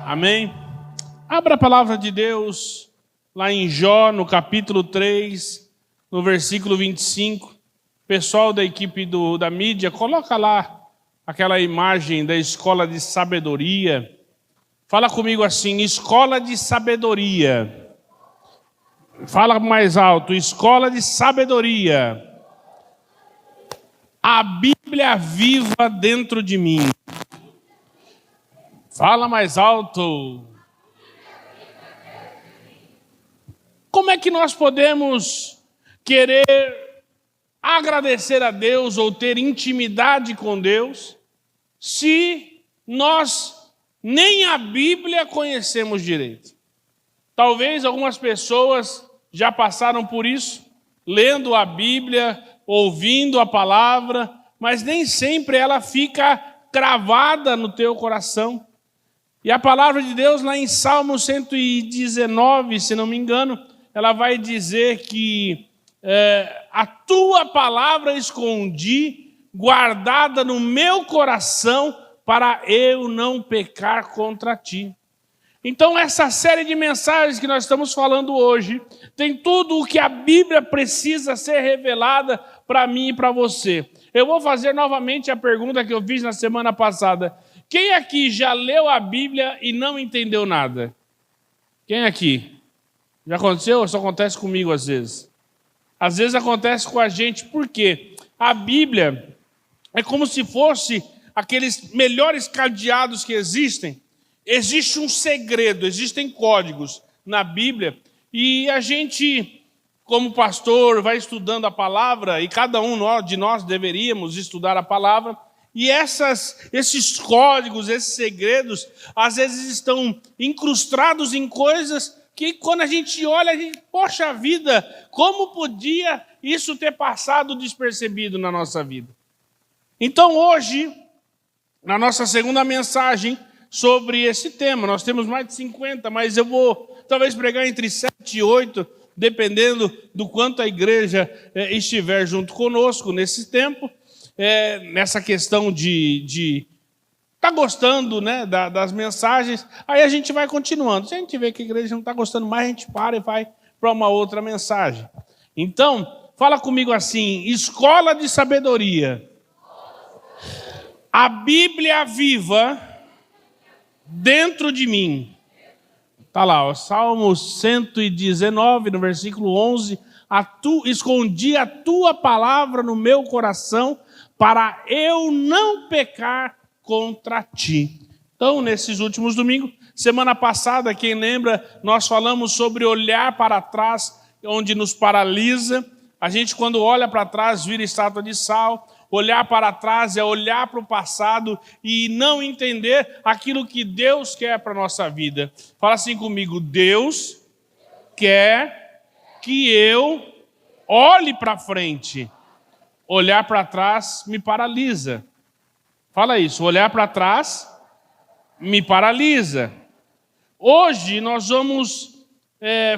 Amém? Abra a palavra de Deus lá em Jó, no capítulo 3, no versículo 25. Pessoal da equipe da mídia, coloca lá aquela imagem da escola de sabedoria. Fala comigo assim, escola de sabedoria. Fala mais alto, escola de sabedoria. A Bíblia viva dentro de mim. Fala mais alto. Como é que nós podemos querer agradecer a Deus ou ter intimidade com Deus se nós nem a Bíblia conhecemos direito? Talvez algumas pessoas já passaram por isso, lendo a Bíblia, ouvindo a palavra, mas nem sempre ela fica cravada no teu coração. E a palavra de Deus lá em Salmo 119, se não me engano, ela vai dizer que a tua palavra escondi, guardada no meu coração, para eu não pecar contra ti. Então essa série de mensagens que nós estamos falando hoje, tem tudo o que a Bíblia precisa ser revelada para mim e para você. Eu vou fazer novamente a pergunta que eu fiz na semana passada. Quem aqui já leu a Bíblia e não entendeu nada? Quem aqui? Já aconteceu? Isso acontece comigo às vezes. Às vezes acontece com a gente, por quê? A Bíblia é como se fosse aqueles melhores cadeados que existem. Existe um segredo, existem códigos na Bíblia, e a gente, como pastor, vai estudando a palavra, e cada um de nós deveríamos estudar a palavra, e esses códigos, esses segredos, às vezes estão incrustados em coisas que quando a gente olha, a gente, poxa vida, como podia isso ter passado despercebido na nossa vida? Então hoje, na nossa segunda mensagem sobre esse tema, nós temos mais de 50, mas eu vou talvez pregar entre 7 e 8, dependendo do quanto a igreja estiver junto conosco nesse tempo. Nessa questão de tá gostando, né, das mensagens, aí a gente vai continuando. Se a gente vê que a igreja não está gostando mais, a gente para e vai para uma outra mensagem. Então, fala comigo assim, escola de sabedoria. A Bíblia viva dentro de mim. Está lá, ó, Salmo 119, no versículo 11. Escondi a tua palavra no meu coração, para eu não pecar contra ti. Então, nesses últimos domingos, semana passada, quem lembra, nós falamos sobre olhar para trás, onde nos paralisa. A gente, quando olha para trás, vira estátua de sal. Olhar para trás é olhar para o passado e não entender aquilo que Deus quer para a nossa vida. Fala assim comigo, Deus quer que eu olhe para frente. Olhar para trás me paralisa. Fala isso, olhar para trás me paralisa. Hoje nós vamos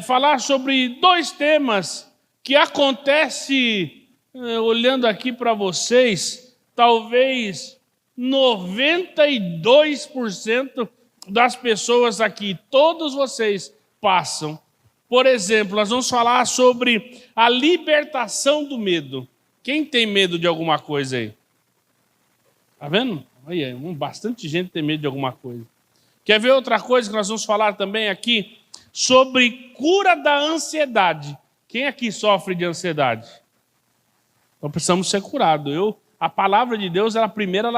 falar sobre 2 temas que acontecem, olhando aqui para vocês, talvez 92% das pessoas aqui, todos vocês passam. Por exemplo, nós vamos falar sobre a libertação do medo. Quem tem medo de alguma coisa aí? Tá vendo? Olha, bastante gente tem medo de alguma coisa. Quer ver outra coisa que nós vamos falar também aqui? Sobre cura da ansiedade. Quem aqui sofre de ansiedade? Então precisamos ser curados. A palavra de Deus, ela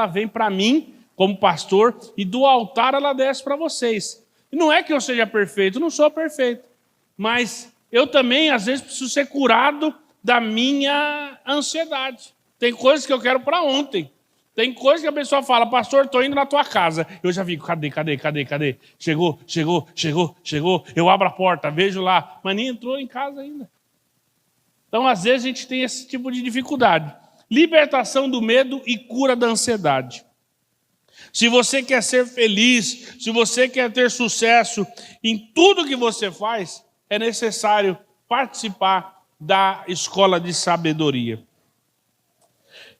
vem para mim, como pastor, e do altar ela desce para vocês. E não é que eu seja perfeito, eu não sou perfeito. Mas eu também, às vezes, preciso ser curado da minha ansiedade. Tem coisas que eu quero para ontem. Tem coisas que a pessoa fala, pastor, estou indo na tua casa. Eu já fico, cadê? Chegou. Eu abro a porta, vejo lá, mas nem entrou em casa ainda. Então, às vezes, a gente tem esse tipo de dificuldade. Libertação do medo e cura da ansiedade. Se você quer ser feliz, se você quer ter sucesso em tudo que você faz, é necessário participar da escola de sabedoria.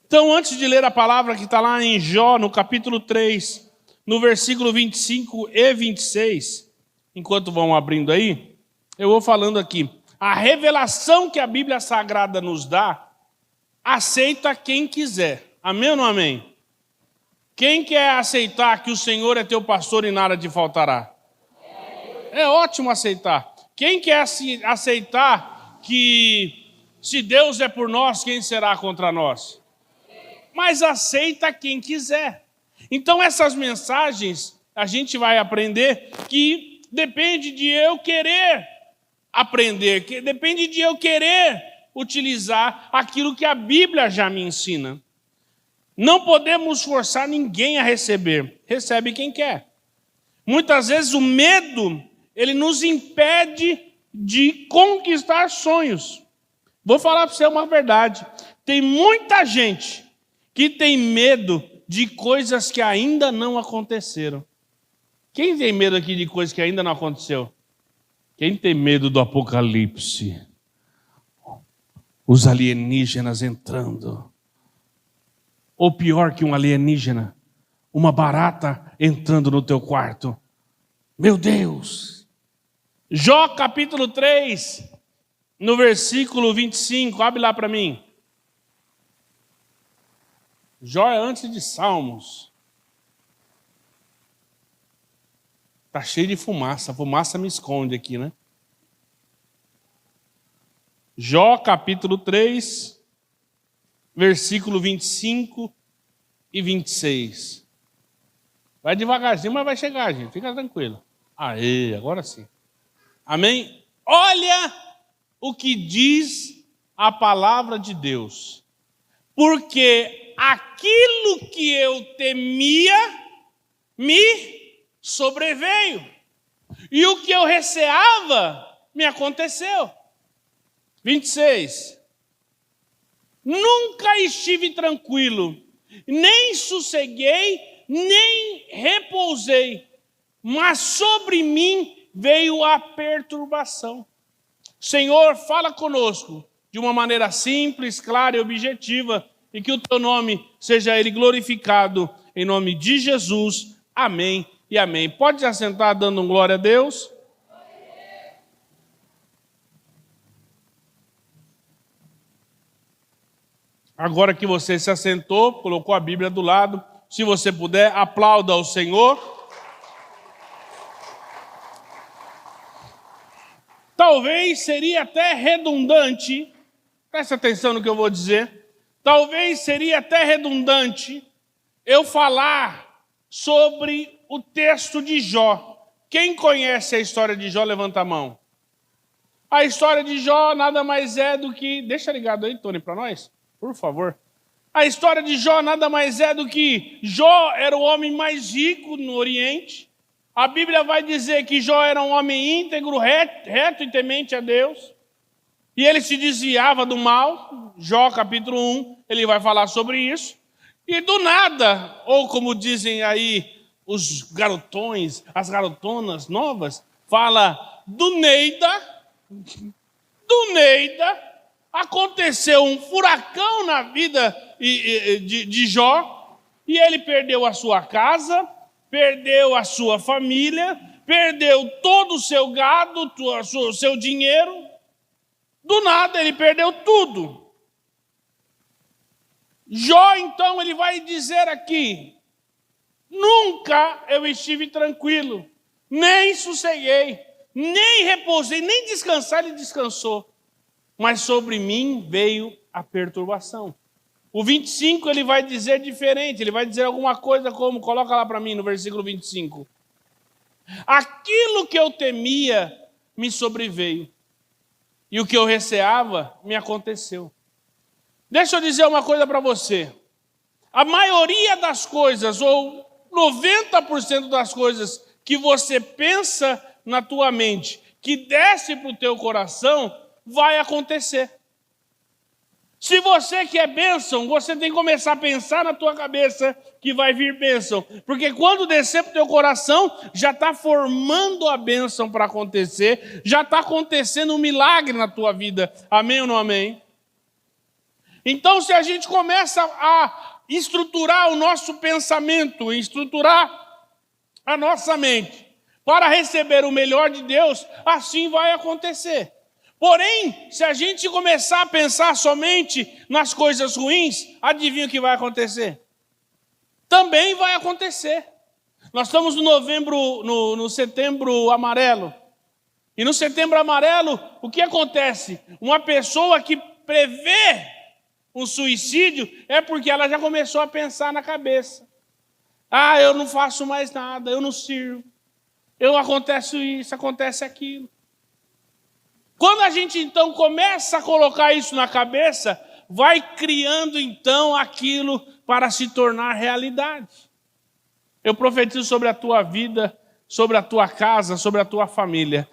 Então, antes de ler a palavra que está lá em Jó, no capítulo 3, no versículo 25 e 26, enquanto vão abrindo aí, eu vou falando aqui. A revelação que a Bíblia Sagrada nos dá, aceita quem quiser. Amém ou não amém? Quem quer aceitar que o Senhor é teu pastor e nada te faltará? É ótimo aceitar. Quem quer aceitar que se Deus é por nós, quem será contra nós? Mas aceita quem quiser. Então essas mensagens, a gente vai aprender que depende de eu querer aprender, que depende de eu querer utilizar aquilo que a Bíblia já me ensina. Não podemos forçar ninguém a receber. Recebe quem quer. Muitas vezes o medo, ele nos impede de conquistar sonhos. Vou falar para você uma verdade. Tem muita gente que tem medo de coisas que ainda não aconteceram. Quem tem medo aqui de coisas que ainda não aconteceu? Quem tem medo do apocalipse? Os alienígenas entrando. Ou pior que um alienígena, uma barata entrando no teu quarto. Meu Deus! Jó capítulo 3, no versículo 25, abre lá para mim. Jó é antes de Salmos. Está cheio de fumaça. A fumaça me esconde aqui, né? Jó, capítulo 3, versículo 25 e 26. Vai devagarzinho, mas vai chegar, gente. Fica tranquilo. Aê, agora sim. Amém? Olha o que diz a palavra de Deus. Porque aquilo que eu temia me sobreveio. E o que eu receava me aconteceu. 26. Nunca estive tranquilo, nem sosseguei, nem repousei, mas sobre mim veio a perturbação. Senhor, fala conosco de uma maneira simples, clara e objetiva, e que o teu nome seja ele glorificado, em nome de Jesus. Amém e amém. Pode se assentar dando glória a Deus? Agora que você se assentou, colocou a Bíblia do lado, se você puder, aplauda ao Senhor. Talvez seria até redundante, preste atenção no que eu vou dizer, talvez seria até redundante eu falar sobre o texto de Jó. Quem conhece a história de Jó, levanta a mão. A história de Jó nada mais é do que... Deixa ligado aí, Tony, para nós, por favor. A história de Jó nada mais é do que Jó era o homem mais rico no Oriente. A Bíblia vai dizer que Jó era um homem íntegro, reto e temente a Deus. E ele se desviava do mal. Jó capítulo 1, ele vai falar sobre isso. E do nada, ou como dizem aí os garotões, as garotonas novas, fala do Neida, aconteceu um furacão na vida de Jó, e ele perdeu a sua casa, perdeu a sua família, perdeu todo o seu gado, o seu dinheiro. Do nada ele perdeu tudo. Jó, então, ele vai dizer aqui: nunca eu estive tranquilo, nem sosseguei, nem repousei, nem descansar ele descansou. Mas sobre mim veio a perturbação. O 25 ele vai dizer diferente, ele vai dizer alguma coisa como, coloca lá para mim no versículo 25. Aquilo que eu temia me sobreveio, e o que eu receava me aconteceu. Deixa eu dizer uma coisa para você. A maioria das coisas, ou 90% das coisas que você pensa na tua mente, que desce para o teu coração, vai acontecer. Se você quer bênção, você tem que começar a pensar na tua cabeça que vai vir bênção. Porque quando descer para o teu coração, já está formando a bênção para acontecer, já está acontecendo um milagre na tua vida. Amém ou não amém? Então, se a gente começa a estruturar o nosso pensamento, estruturar a nossa mente para receber o melhor de Deus, assim vai acontecer. Porém, se a gente começar a pensar somente nas coisas ruins, adivinha o que vai acontecer? Também vai acontecer. Nós estamos no Setembro Amarelo. E no Setembro Amarelo, o que acontece? Uma pessoa que prevê um suicídio é porque ela já começou a pensar na cabeça. Eu não faço mais nada, eu não sirvo. Acontece isso, acontece aquilo. Quando a gente então começa a colocar isso na cabeça, vai criando então aquilo para se tornar realidade. Eu profetizo sobre a tua vida, sobre a tua casa, sobre a tua família.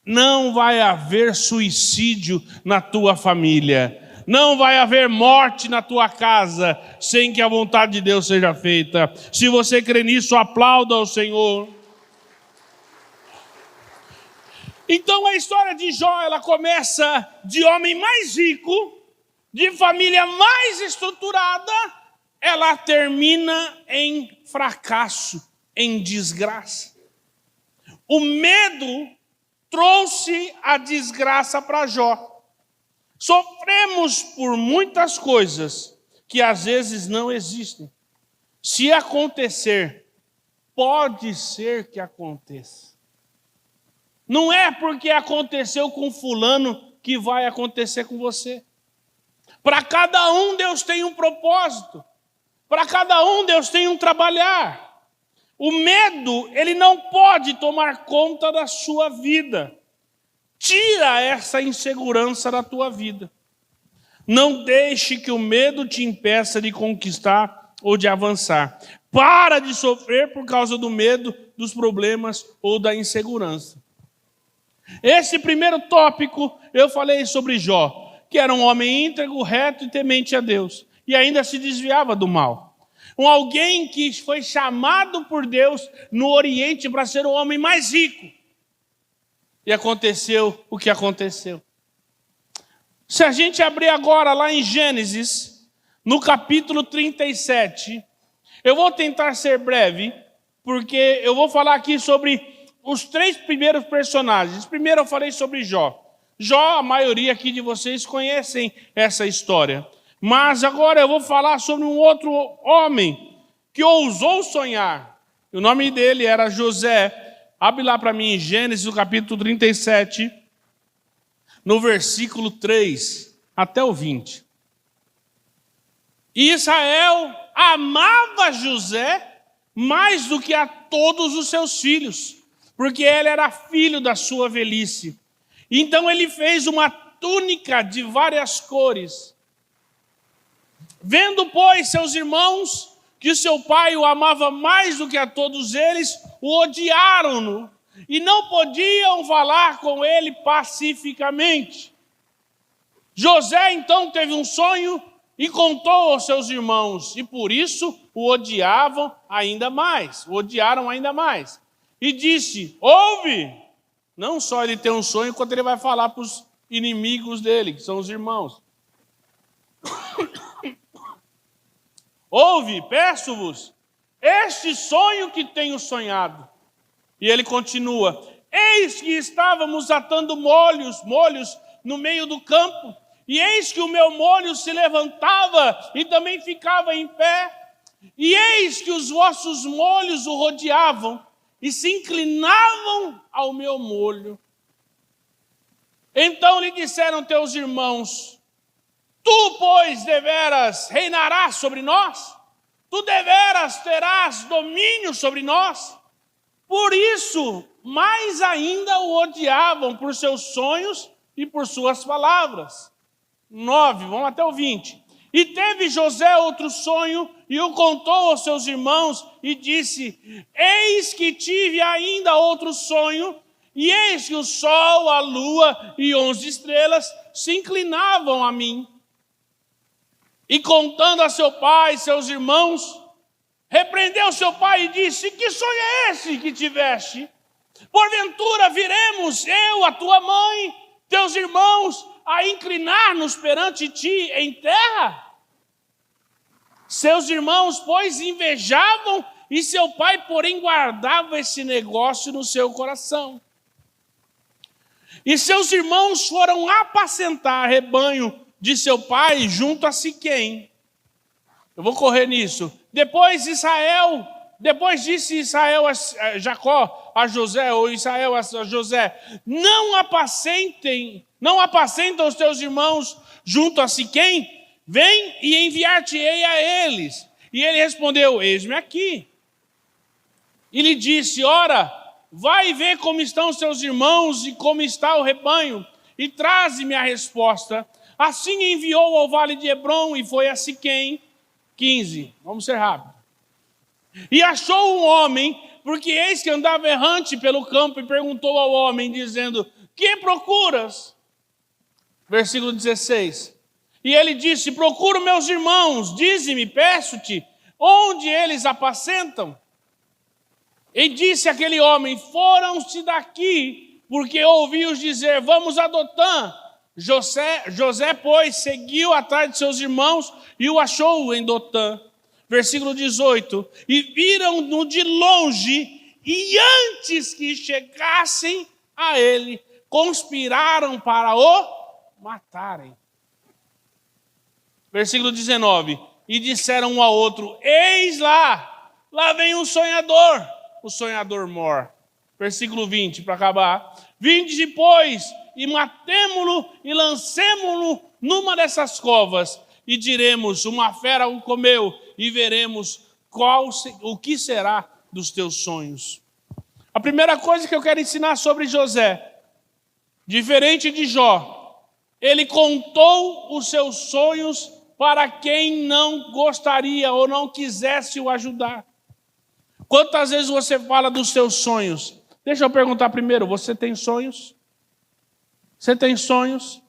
Não vai haver suicídio na tua família. Não vai haver morte na tua casa sem que a vontade de Deus seja feita. Se você crê nisso, aplauda ao Senhor. Então a história de Jó, ela começa de homem mais rico, de família mais estruturada, ela termina em fracasso, em desgraça. O medo trouxe a desgraça para Jó. Sofremos por muitas coisas que às vezes não existem. Se acontecer, pode ser que aconteça. Não é porque aconteceu com fulano que vai acontecer com você. Para cada um Deus tem um propósito. Para cada um Deus tem um trabalhar. O medo, ele não pode tomar conta da sua vida. Tira essa insegurança da tua vida. Não deixe que o medo te impeça de conquistar ou de avançar. Para de sofrer por causa do medo, dos problemas ou da insegurança. Esse primeiro tópico eu falei sobre Jó, que era um homem íntegro, reto e temente a Deus, e ainda se desviava do mal. Alguém que foi chamado por Deus no Oriente para ser o homem mais rico. E aconteceu o que aconteceu. Se a gente abrir agora lá em Gênesis, no capítulo 37, eu vou tentar ser breve, porque eu vou falar aqui sobre os 3 primeiros personagens. Primeiro eu falei sobre Jó. Jó, a maioria aqui de vocês conhecem essa história. Mas agora eu vou falar sobre um outro homem que ousou sonhar. O nome dele era José. Abre lá para mim em Gênesis, no capítulo 37, no versículo 3 até o 20. E Israel amava José mais do que a todos os seus filhos, porque ele era filho da sua velhice. Então ele fez uma túnica de várias cores. Vendo, pois, seus irmãos que seu pai o amava mais do que a todos eles, o odiaram-no e não podiam falar com ele pacificamente. José então teve um sonho e contou aos seus irmãos, e por isso o odiaram ainda mais. E disse: ouve! Não só ele tem um sonho, quanto ele vai falar para os inimigos dele, que são os irmãos. Ouve, peço-vos, este sonho que tenho sonhado. E ele continua: eis que estávamos atando molhos no meio do campo, e eis que o meu molho se levantava e também ficava em pé, e eis que os vossos molhos o rodeavam e se inclinavam ao meu molho. Então lhe disseram teus irmãos: tu, pois, deveras reinarás sobre nós? Tu deveras terás domínio sobre nós? Por isso, mais ainda o odiavam por seus sonhos e por suas palavras. 9, vamos até o 20. E teve José outro sonho e o contou aos seus irmãos e disse: eis que tive ainda outro sonho, e eis que o sol, a lua e 11 estrelas se inclinavam a mim. E contando a seu pai e seus irmãos, repreendeu seu pai e disse: que sonho é esse que tiveste? Porventura viremos eu, a tua mãe, teus irmãos, a inclinar-nos perante ti em terra? Seus irmãos, pois, invejavam e seu pai, porém, guardava esse negócio no seu coração. E seus irmãos foram apacentar rebanho de seu pai junto a Siquém. Eu vou correr nisso. Depois disse Israel a Jacó, a José, ou Israel a José: não apacentem os teus irmãos junto a Siquém? Vem e enviar-te-ei a eles. E ele respondeu: eis-me aqui. E lhe disse: ora, vai ver como estão os teus irmãos e como está o rebanho, e traze-me a resposta. Assim enviou ao vale de Hebrom e foi a Siquém. 15, vamos ser rápidos. E achou um homem, porque eis que andava errante pelo campo, e perguntou ao homem, dizendo: que procuras? Versículo 16. E ele disse: procuro meus irmãos, dize-me, peço-te, onde eles apacentam? E disse aquele homem: foram-se daqui, porque ouvi-os dizer: vamos a Dotã. José, pois, seguiu atrás de seus irmãos e o achou em Dotã. Versículo 18. E viram-no de longe, e antes que chegassem a ele, conspiraram para o matarem. Versículo 19. E disseram um ao outro: eis lá vem um sonhador. O sonhador mor. Versículo 20, para acabar. Vinde depois, e matemo-lo, e lancemo-lo numa dessas covas, e diremos: uma fera o comeu, e veremos o que será dos teus sonhos. A primeira coisa que eu quero ensinar sobre José, diferente de Jó, ele contou os seus sonhos para quem não gostaria ou não quisesse o ajudar. Quantas vezes você fala dos seus sonhos? Deixa eu perguntar primeiro: você tem sonhos? Você tem sonhos?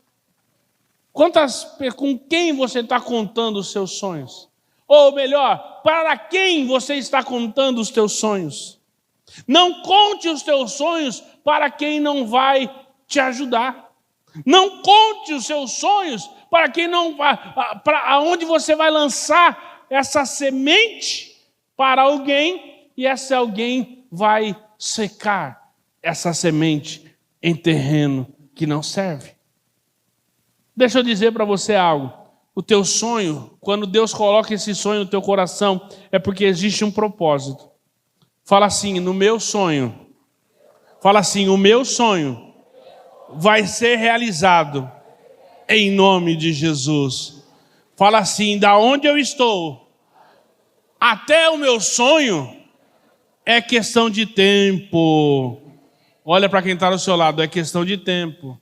Com quem você está contando os seus sonhos? Ou melhor, para quem você está contando os teus sonhos? Não conte os teus sonhos para quem não vai te ajudar. Não conte os seus sonhos para quem não vai, para aonde você vai lançar essa semente para alguém, e esse alguém vai secar essa semente em terreno que não serve. Deixa eu dizer para você algo. O teu sonho, quando Deus coloca esse sonho no teu coração, é porque existe um propósito. Fala assim: no meu sonho. Fala assim: o meu sonho vai ser realizado em nome de Jesus. Fala assim: da onde eu estou até o meu sonho é questão de tempo. Olha para quem está do seu lado: é questão de tempo.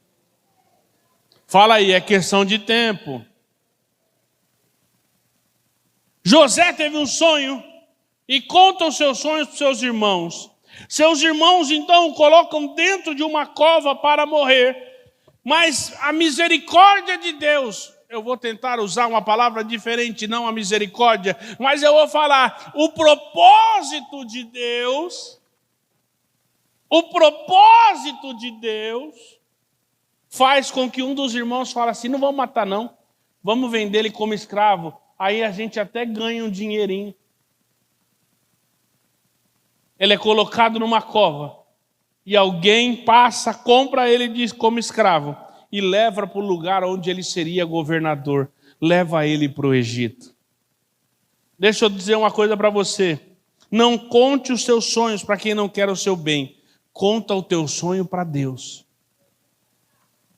Fala aí: é questão de tempo. José teve um sonho e conta os seus sonhos para os seus irmãos. Seus irmãos então o colocam dentro de uma cova para morrer. Mas a misericórdia de Deus, eu vou tentar usar uma palavra diferente, não a misericórdia, mas eu vou falar o propósito de Deus. O propósito de Deus faz com que um dos irmãos fale assim: não vamos matar não, vamos vender ele como escravo, aí a gente até ganha um dinheirinho. Ele é colocado numa cova, e alguém passa, compra ele como escravo, e leva para o lugar onde ele seria governador, leva ele para o Egito. Deixa eu dizer uma coisa para você: não conte os seus sonhos para quem não quer o seu bem, conta o teu sonho para Deus.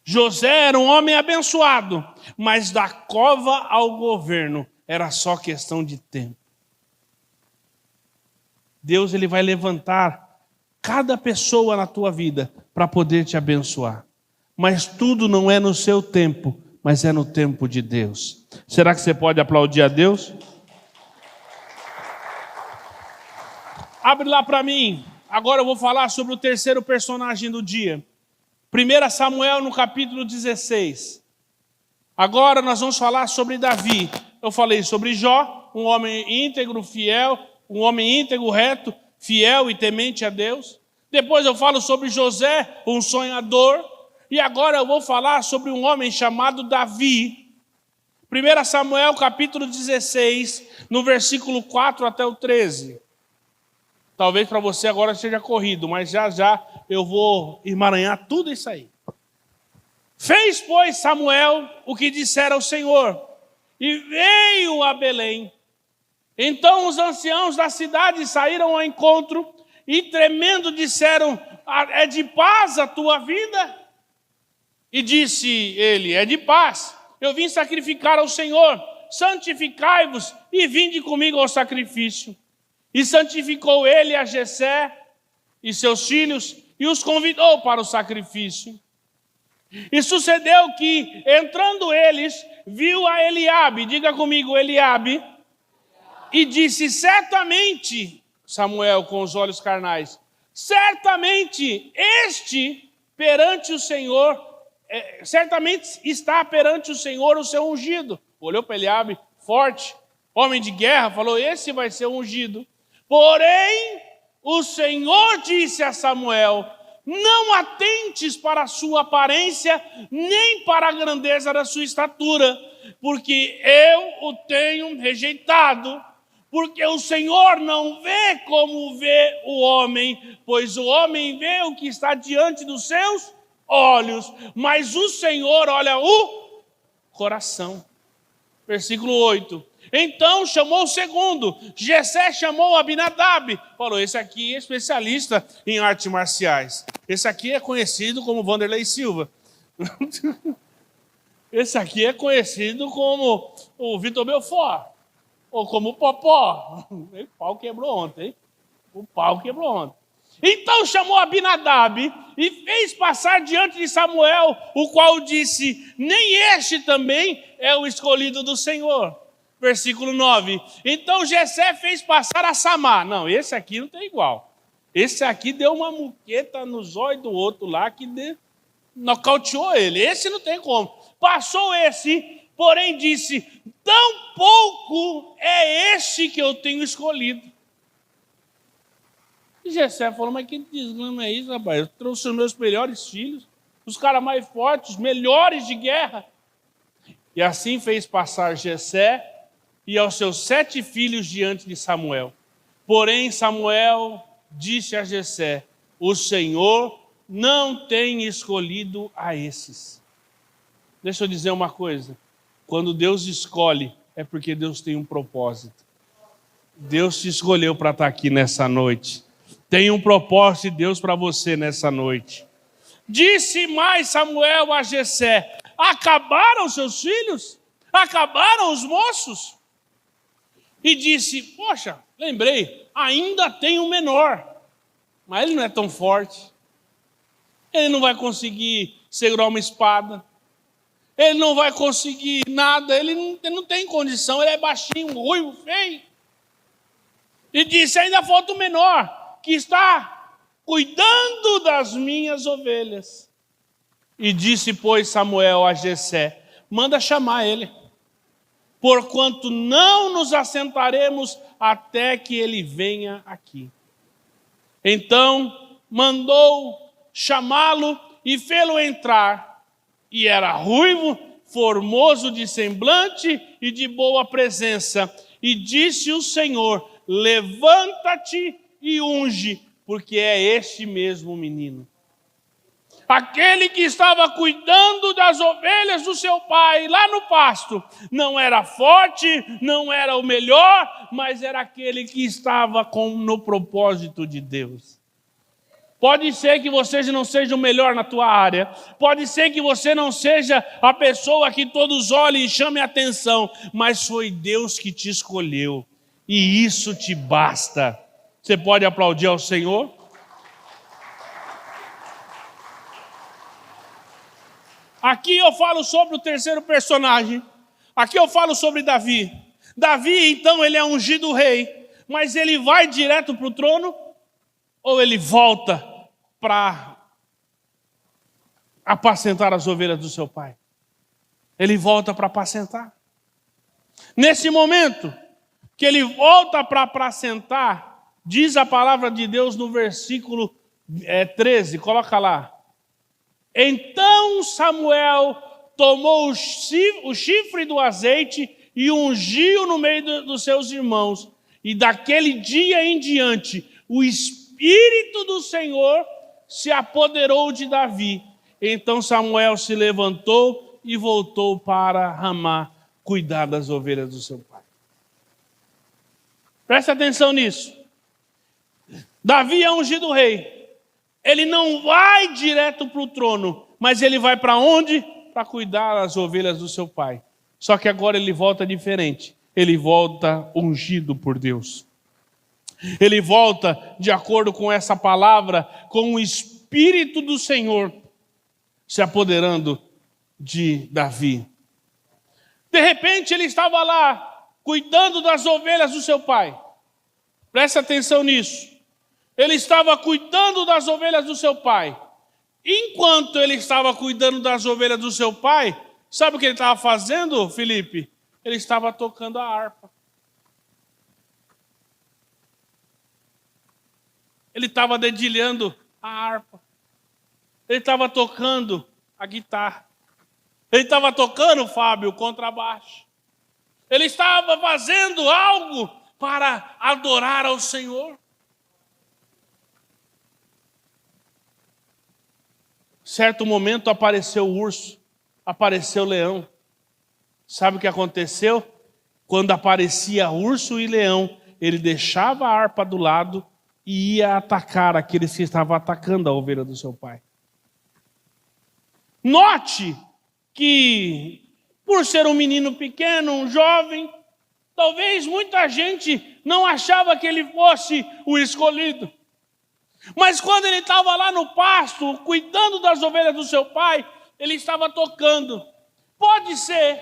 José era um homem abençoado, mas da cova ao governo era só questão de tempo. Deus, ele vai levantar cada pessoa na tua vida para poder te abençoar. Mas tudo não é no seu tempo, mas é no tempo de Deus. Será que você pode aplaudir a Deus? Abre lá para mim. Agora eu vou falar sobre o terceiro personagem do dia. 1 Samuel no capítulo 16. Agora nós vamos falar sobre Davi. Eu falei sobre Jó, um homem íntegro, fiel, um homem íntegro, reto, fiel e temente a Deus. Depois eu falo sobre José, um sonhador. E agora eu vou falar sobre um homem chamado Davi. 1 Samuel capítulo 16, no versículo 4 até o 13. Talvez para você agora seja corrido, mas já já eu vou emaranhar tudo isso aí. Fez, pois, Samuel o que dissera o Senhor, e veio a Belém. Então os anciãos da cidade saíram ao encontro, e tremendo disseram: é de paz a tua vida? E disse ele: é de paz, eu vim sacrificar ao Senhor, santificai-vos e vinde comigo ao sacrifício. E santificou ele a Jessé e seus filhos, e os convidou para o sacrifício. E sucedeu que, entrando eles, viu a Eliabe, diga comigo, Eliabe, e disse: certamente, Samuel com os olhos carnais, certamente este perante o Senhor, certamente está perante o Senhor o seu ungido. Olhou para Eliabe, forte, homem de guerra, falou: esse vai ser o ungido. Porém, o Senhor disse a Samuel: não atentes para a sua aparência, nem para a grandeza da sua estatura, porque eu o tenho rejeitado. Porque o Senhor não vê como vê o homem, pois o homem vê o que está diante dos seus olhos, mas o Senhor olha o coração. Versículo 8. Então chamou o segundo, Jessé chamou Abinadab, falou: esse aqui é especialista em artes marciais, esse aqui é conhecido como Vanderlei Silva, esse aqui é conhecido como o Vitor Belfort, ou como o Popó. O pau quebrou ontem, hein? O pau quebrou ontem. Então chamou Abinadab e fez passar diante de Samuel, o qual disse: nem este também é o escolhido do Senhor. Versículo 9. Então Jessé fez passar a Samá. Não, esse aqui não tem igual. Esse aqui deu uma muqueta no zóio do outro lá que nocauteou ele. Esse não tem como. Passou esse, porém disse: tão pouco é este que eu tenho escolhido. E Jessé falou: mas que desgrama é isso, rapaz? Eu trouxe os meus melhores filhos, os caras mais fortes, os melhores de guerra. E assim fez passar Jessé e aos seus 7 filhos diante de Samuel. Porém Samuel disse a Jessé: o Senhor não tem escolhido a esses. Deixa eu dizer uma coisa. Quando Deus escolhe, é porque Deus tem um propósito. Deus te escolheu para estar aqui nessa noite. Tem um propósito de Deus para você nessa noite. Disse mais Samuel a Jessé: acabaram seus filhos? Acabaram os moços? E disse: poxa, lembrei, ainda tem um menor, mas ele não é tão forte. Ele não vai conseguir segurar uma espada. Ele não vai conseguir nada, ele não tem condição, ele é baixinho, ruivo, feio. E disse: ainda falta o menor, que está cuidando das minhas ovelhas. E disse, pois, Samuel a Jessé: manda chamar ele, porquanto não nos assentaremos até que ele venha aqui. Então mandou chamá-lo e fê-lo entrar. E era ruivo, formoso de semblante e de boa presença. E disse o Senhor: levanta-te e unge, porque é este mesmo menino. Aquele que estava cuidando das ovelhas do seu pai lá no pasto, não era forte, não era o melhor, mas era aquele que estava no propósito de Deus. Pode ser que você não seja o melhor na tua área, pode ser que você não seja a pessoa que todos olhem e chamem a atenção, mas foi Deus que te escolheu, e isso te basta. Você pode aplaudir ao Senhor? Aqui eu falo sobre o terceiro personagem. Aqui eu falo sobre Davi. Davi, então, ele é ungido rei, mas ele vai direto para o trono ou ele volta para apacentar as ovelhas do seu pai? Ele volta para apacentar. Nesse momento que ele volta para apacentar, diz a palavra de Deus no versículo 13, coloca lá. Então Samuel tomou o chifre do azeite e ungiu no meio dos seus irmãos. E daquele dia em diante o Espírito do Senhor se apoderou de Davi. Então Samuel se levantou e voltou para Ramá cuidar das ovelhas do seu pai. Presta atenção nisso. Davi é ungido rei. Ele não vai direto para o trono, mas ele vai para onde? Para cuidar das ovelhas do seu pai. Só que agora ele volta diferente. Ele volta ungido por Deus. Ele volta de acordo com essa palavra, com o Espírito do Senhor se apoderando de Davi. De repente ele estava lá, cuidando das ovelhas do seu pai. Presta atenção nisso. Ele estava cuidando das ovelhas do seu pai. Enquanto ele estava cuidando das ovelhas do seu pai, sabe o que ele estava fazendo, Felipe? Ele estava tocando a harpa. Ele estava dedilhando a harpa. Ele estava tocando a guitarra. Ele estava tocando, Fábio, o contrabaixo. Ele estava fazendo algo para adorar ao Senhor. Certo momento apareceu o urso, apareceu o leão. Sabe o que aconteceu? Quando aparecia urso e leão, ele deixava a harpa do lado e ia atacar aqueles que estavam atacando a ovelha do seu pai. Note que, por ser um menino pequeno, um jovem, talvez muita gente não achava que ele fosse o escolhido. Mas quando ele estava lá no pasto, cuidando das ovelhas do seu pai, ele estava tocando. Pode ser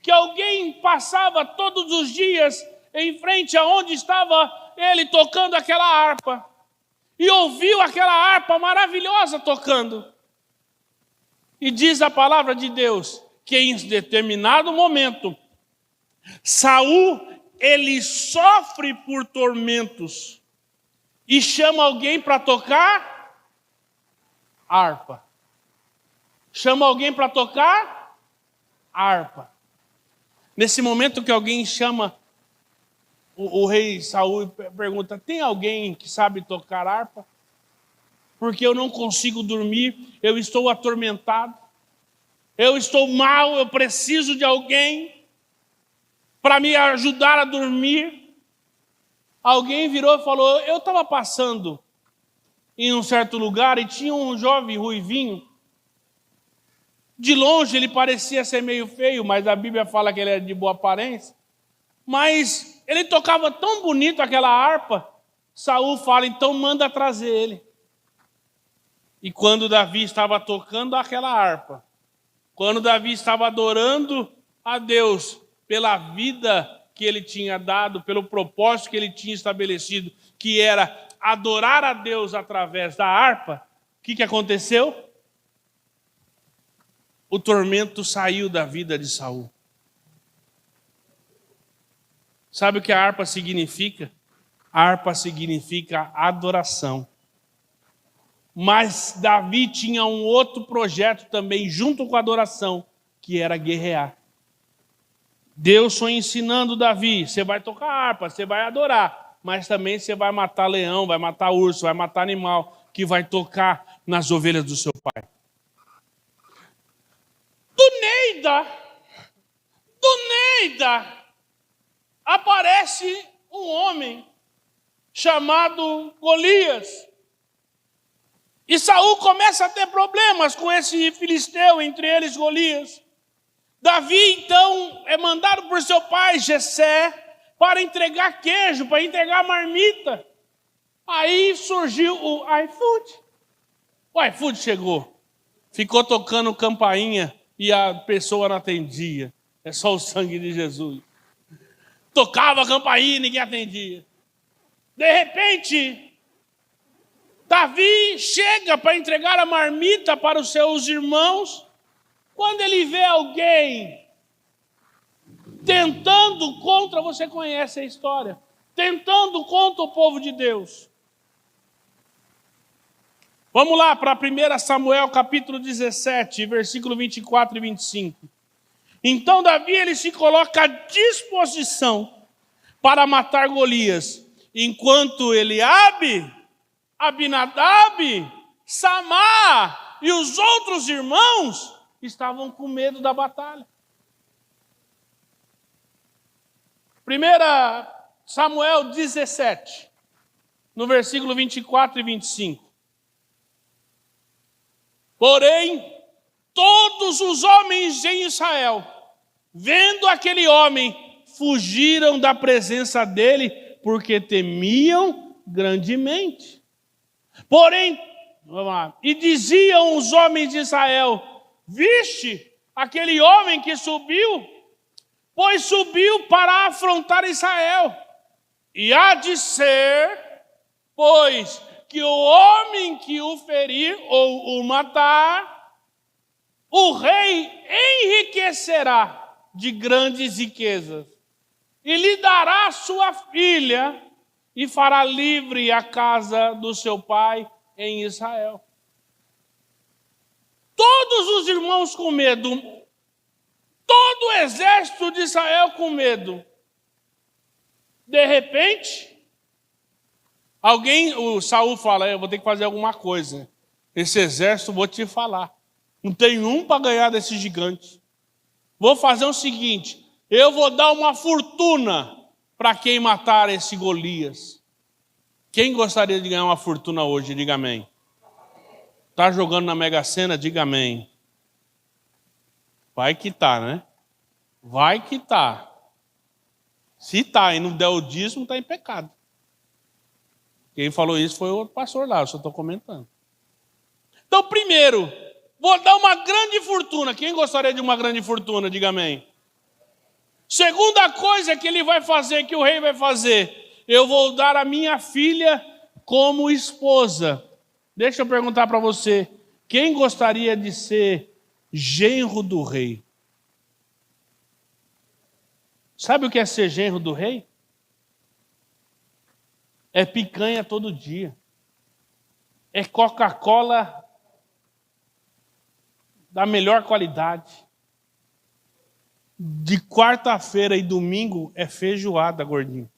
que alguém passava todos os dias em frente aonde estava ele tocando aquela harpa e ouviu aquela harpa maravilhosa tocando. E diz a palavra de Deus que em determinado momento, Saul, ele sofre por tormentos e chama alguém para tocar harpa. Chama alguém para tocar harpa. Nesse momento que alguém chama o rei Saul e pergunta: tem alguém que sabe tocar harpa? Porque eu não consigo dormir, eu estou atormentado, eu estou mal, eu preciso de alguém para me ajudar a dormir. Alguém virou e falou: eu estava passando em um certo lugar e tinha um jovem ruivinho. De longe ele parecia ser meio feio, mas a Bíblia fala que ele é de boa aparência. Mas ele tocava tão bonito aquela harpa. Saul fala: então manda trazer ele. E quando Davi estava tocando aquela harpa, quando Davi estava adorando a Deus pela vida que ele tinha dado, pelo propósito que ele tinha estabelecido, que era adorar a Deus através da harpa, o que aconteceu? O tormento saiu da vida de Saul. Sabe o que a harpa significa? A harpa significa adoração. Mas Davi tinha um outro projeto também, junto com a adoração, que era guerrear. Deus foi ensinando Davi: você vai tocar harpa, você vai adorar, mas também você vai matar leão, vai matar urso, vai matar animal, que vai tocar nas ovelhas do seu pai. Do Neida, aparece um homem chamado Golias. E Saul começa a ter problemas com esse filisteu, entre eles Golias. Davi, então, é mandado por seu pai, Jessé, para entregar queijo, para entregar marmita. Aí surgiu o iFood. O iFood chegou, ficou tocando campainha e a pessoa não atendia. É só o sangue de Jesus. Tocava a campainha e ninguém atendia. De repente, Davi chega para entregar a marmita para os seus irmãos. Quando ele vê alguém tentando contra, você conhece a história, tentando contra o povo de Deus. Vamos lá para 1 Samuel capítulo 17, versículo 24 e 25. Então Davi, ele se coloca à disposição para matar Golias. enquanto Eliabe, Abinadab, Samar e os outros irmãos estavam com medo da batalha. 1 Samuel 17, no versículo 24 e 25. Porém, todos os homens em Israel, vendo aquele homem, fugiram da presença dele, porque temiam grandemente. Porém, vamos lá, e diziam os homens de Israel: viste aquele homem que subiu? Pois subiu para afrontar Israel. E há de ser, pois, que o homem que o ferir ou o matar, o rei enriquecerá de grandes riquezas, e lhe dará sua filha, e fará livre a casa do seu pai em Israel. Todos os irmãos com medo, todo o exército de Israel com medo. De repente, o Saul fala: eu vou ter que fazer alguma coisa. Esse exército, vou te falar, não tem um para ganhar desse gigante. Vou fazer o seguinte: eu vou dar uma fortuna para quem matar esse Golias. Quem gostaria de ganhar uma fortuna hoje? Diga amém. Está jogando na Mega Sena? Diga amém. Vai que tá, né? Vai que tá. Se tá e não der o dízimo, está em pecado. Quem falou isso foi o outro pastor lá, eu só estou comentando. Então, primeiro, vou dar uma grande fortuna. Quem gostaria de uma grande fortuna? Diga amém. Segunda coisa que ele vai fazer, que o rei vai fazer: eu vou dar a minha filha como esposa. Deixa eu perguntar para você, quem gostaria de ser genro do rei? Sabe o que é ser genro do rei? É picanha todo dia. É Coca-Cola da melhor qualidade. De quarta-feira e domingo é feijoada, gordinho.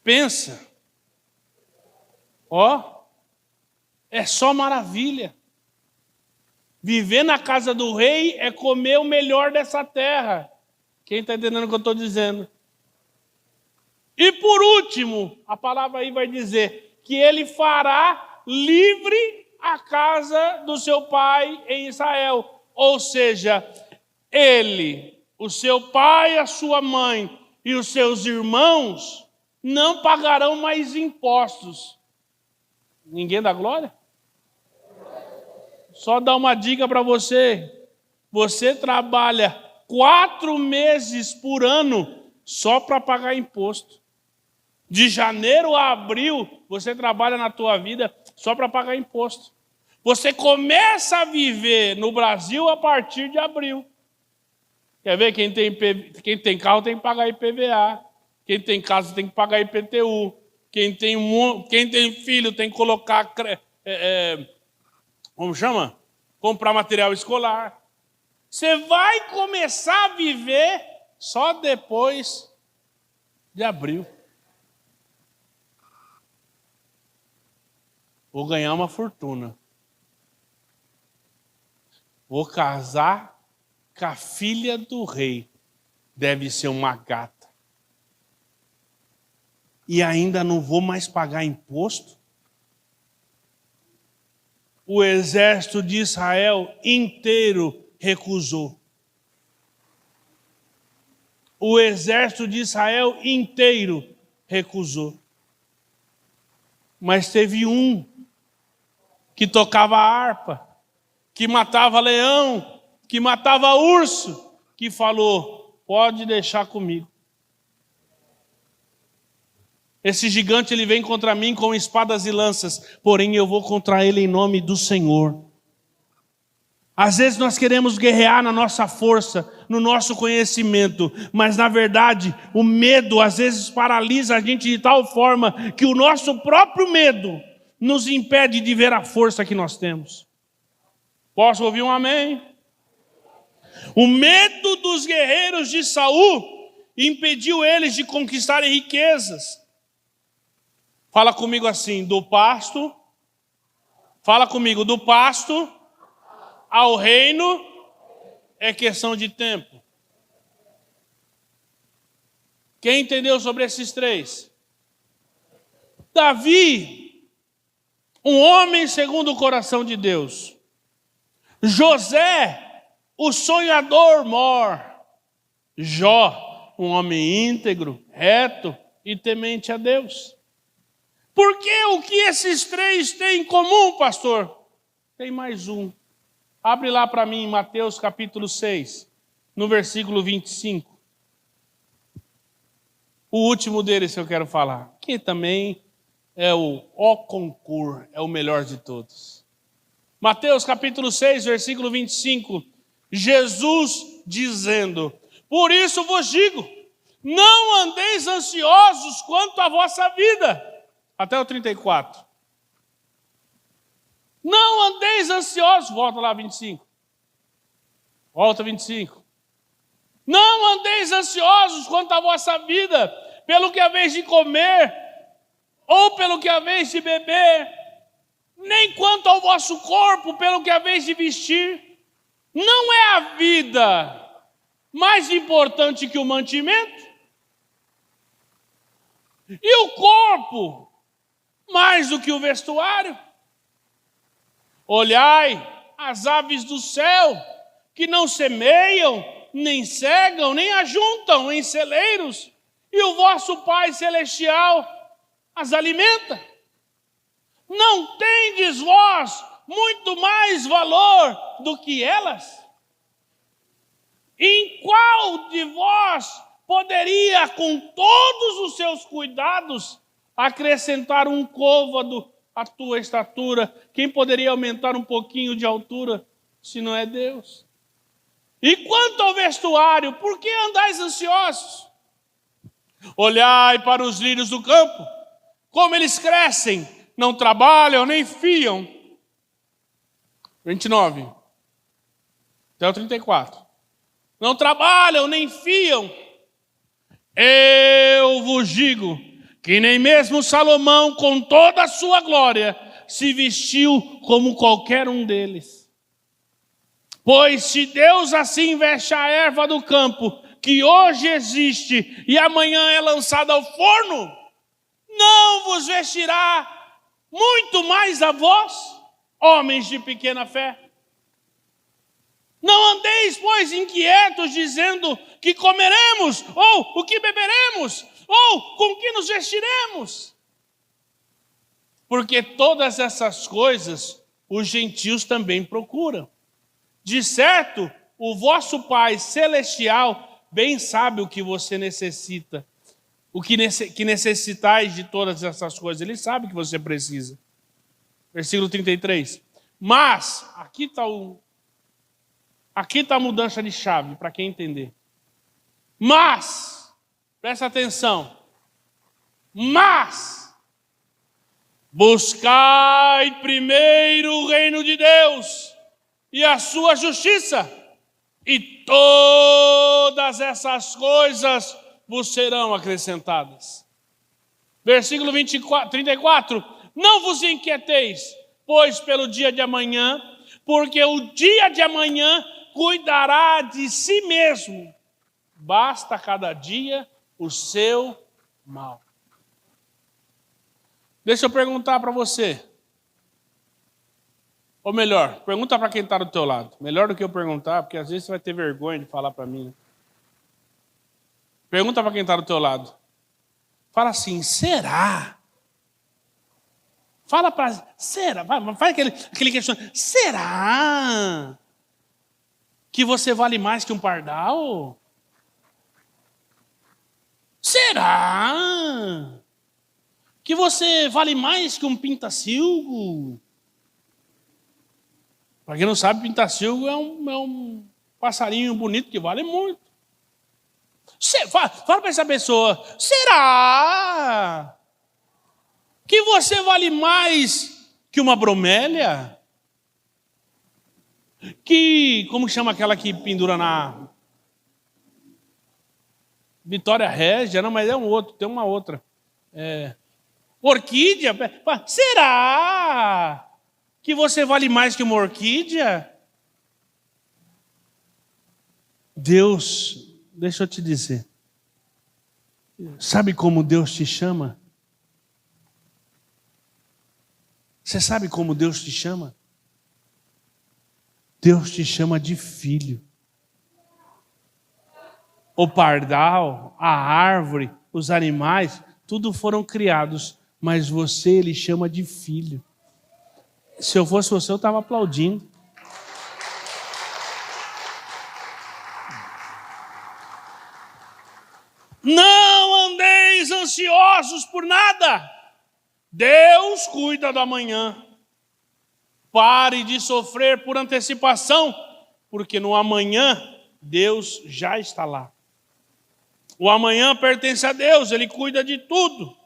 Pensa. Ó, é só maravilha. Viver na casa do rei é comer o melhor dessa terra. Quem está entendendo o que eu estou dizendo? E por último, a palavra aí vai dizer que ele fará livre a casa do seu pai em Israel. Ou seja, ele, o seu pai, a sua mãe e os seus irmãos não pagarão mais impostos. Ninguém dá glória? Só dar uma dica para você. Você trabalha 4 meses por ano só para pagar imposto. De janeiro a abril, você trabalha na tua vida só para pagar imposto. Você começa a viver no Brasil a partir de abril. Quer ver? Quem tem carro tem que pagar IPVA. Quem tem casa tem que pagar IPTU. Quem tem filho tem que colocar... como chama? Comprar material escolar. Você vai começar a viver só depois de abril. Vou ganhar uma fortuna. Vou casar com a filha do rei. Deve ser uma gata. E ainda não vou mais pagar imposto? O exército de Israel inteiro recusou. O exército de Israel inteiro recusou. Mas teve um que tocava harpa, que matava leão, que matava urso, que falou: pode deixar comigo. Esse gigante, ele vem contra mim com espadas e lanças, porém eu vou contra ele em nome do Senhor. Às vezes nós queremos guerrear na nossa força, no nosso conhecimento, mas na verdade o medo às vezes paralisa a gente de tal forma que o nosso próprio medo nos impede de ver a força que nós temos. Posso ouvir um amém? O medo dos guerreiros de Saul impediu eles de conquistarem riquezas. Fala comigo assim, do pasto. Fala comigo, do pasto ao reino é questão de tempo. Quem entendeu sobre esses três? Davi, um homem segundo o coração de Deus. José, o sonhador mor. Jó, um homem íntegro, reto e temente a Deus. Por que o que esses três têm em comum, pastor? Tem mais um. Abre lá para mim, Mateus capítulo 6, no versículo 25. O último deles que eu quero falar, que também é o concurso, é o melhor de todos. Mateus capítulo 6, versículo 25. Jesus dizendo: por isso vos digo, não andeis ansiosos quanto à vossa vida. Até o 34. Não andeis ansiosos. Volta lá, 25. Volta, 25. Não andeis ansiosos quanto à vossa vida, pelo que haveis de comer, ou pelo que haveis de beber, nem quanto ao vosso corpo, pelo que haveis de vestir. Não é a vida mais importante que o mantimento? E o corpo mais do que o vestuário? Olhai as aves do céu, que não semeiam, nem cegam, nem ajuntam em celeiros, e o vosso Pai Celestial as alimenta. Não tendes vós muito mais valor do que elas? Em qual de vós poderia, com todos os seus cuidados, acrescentar um côvado à tua estatura? Quem poderia aumentar um pouquinho de altura, se não é Deus? E quanto ao vestuário, por que andais ansiosos? Olhai para os lírios do campo, como eles crescem, não trabalham, nem fiam. 29. Até o 34. Não trabalham, nem fiam. Eu vos digo que nem mesmo Salomão, com toda a sua glória, se vestiu como qualquer um deles. Pois se Deus assim veste a erva do campo, que hoje existe e amanhã é lançada ao forno, não vos vestirá muito mais a vós, homens de pequena fé? Não andeis, pois, inquietos, dizendo que comeremos, ou o que beberemos, ou com que nos vestiremos. Porque todas essas coisas os gentios também procuram. De certo, o vosso Pai Celestial bem sabe o que você necessita, que necessitais de todas essas coisas. Ele sabe que você precisa. Versículo 33. Mas, aqui está a mudança de chave, para quem entender. Mas, presta atenção, mas, buscai primeiro o reino de Deus e a sua justiça, e todas essas coisas vos serão acrescentadas. Versículo 34. Não vos inquieteis, pois pelo dia de amanhã, porque o dia de amanhã cuidará de si mesmo. Basta cada dia o seu mal. Deixa eu perguntar para você. Ou melhor, pergunta para quem está do teu lado. Melhor do que eu perguntar, porque às vezes você vai ter vergonha de falar para mim. Né? Pergunta para quem está do teu lado. Fala assim, será? Fala para... Será? Faz aquele questionamento. Será que você vale mais que um pardal? Será que você vale mais que um pintacilgo? Para quem não sabe, pintacilgo é um passarinho bonito que vale muito. Fala para essa pessoa, será que você vale mais que uma bromélia? Como chama aquela que pendura na Vitória Régia? Não, mas é um outro, tem uma outra. Orquídea? Será que você vale mais que uma orquídea? Deus, deixa eu te dizer, sabe como Deus te chama? Você sabe como Deus te chama? Deus te chama de filho. O pardal, a árvore, os animais, tudo foram criados, mas você Ele chama de filho. Se eu fosse você, eu estava aplaudindo. Não andeis ansiosos por nada. Deus cuida do amanhã. Pare de sofrer por antecipação, porque no amanhã Deus já está lá. O amanhã pertence a Deus, Ele cuida de tudo.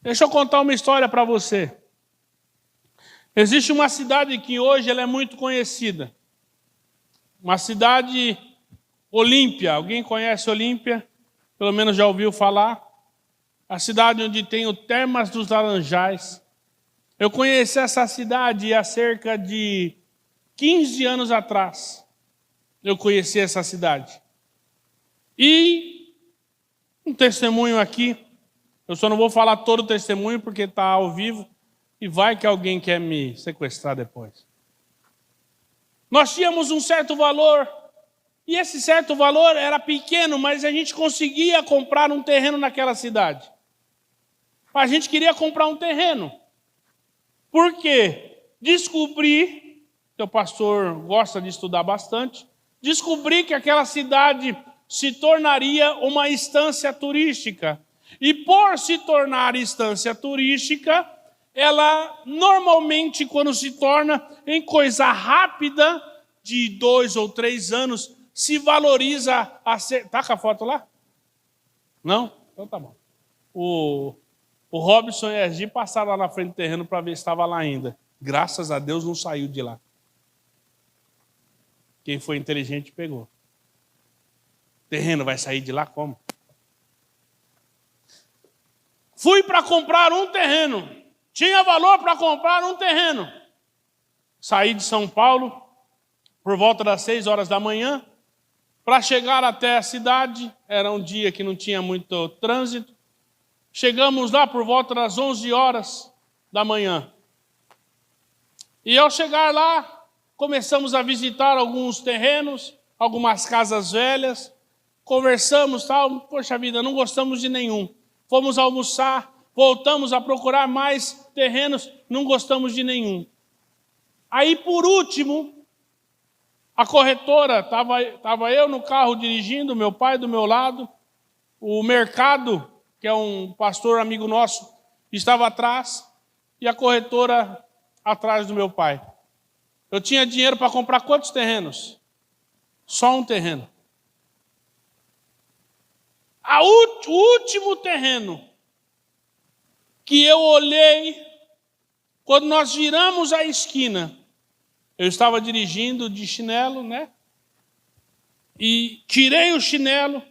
Deixa eu contar uma história para você. Existe uma cidade que hoje ela é muito conhecida. Uma cidade, Olímpia. Alguém conhece Olímpia? Pelo menos já ouviu falar. A cidade onde tem o Termas dos Laranjais. Eu conheci essa cidade há cerca de 15 anos atrás. Eu conheci essa cidade. E um testemunho aqui. Eu só não vou falar todo o testemunho porque está ao vivo. E vai que alguém quer me sequestrar depois. Nós tínhamos um certo valor. E esse certo valor era pequeno, mas a gente conseguia comprar um terreno naquela cidade. A gente queria comprar um terreno. Por quê? Descobri, que o pastor gosta de estudar bastante, descobri que aquela cidade se tornaria uma estância turística. E por se tornar estância turística, ela normalmente, quando se torna em coisa rápida, de 2 ou 3 anos, se valoriza a ser... Tá com a foto lá? Não? Então tá bom. O Robson e a Gi passaram lá na frente do terreno para ver se estava lá ainda. Graças a Deus não saiu de lá. Quem foi inteligente pegou. O terreno vai sair de lá como? Fui para comprar um terreno. Tinha valor para comprar um terreno. Saí de São Paulo por volta das 6 horas da manhã. Para chegar até a cidade, era um dia que não tinha muito trânsito. Chegamos lá por volta das 11 horas da manhã. E ao chegar lá, começamos a visitar alguns terrenos, algumas casas velhas. Conversamos, tal. Poxa vida, não gostamos de nenhum. Fomos almoçar, voltamos a procurar mais terrenos, não gostamos de nenhum. Aí, por último, a corretora, estava eu no carro dirigindo, meu pai do meu lado, o Mercado, que é um pastor amigo nosso, estava atrás, e a corretora atrás do meu pai. Eu tinha dinheiro para comprar quantos terrenos? Só um terreno. O último terreno que eu olhei, quando nós viramos a esquina, eu estava dirigindo de chinelo, né? E tirei o chinelo,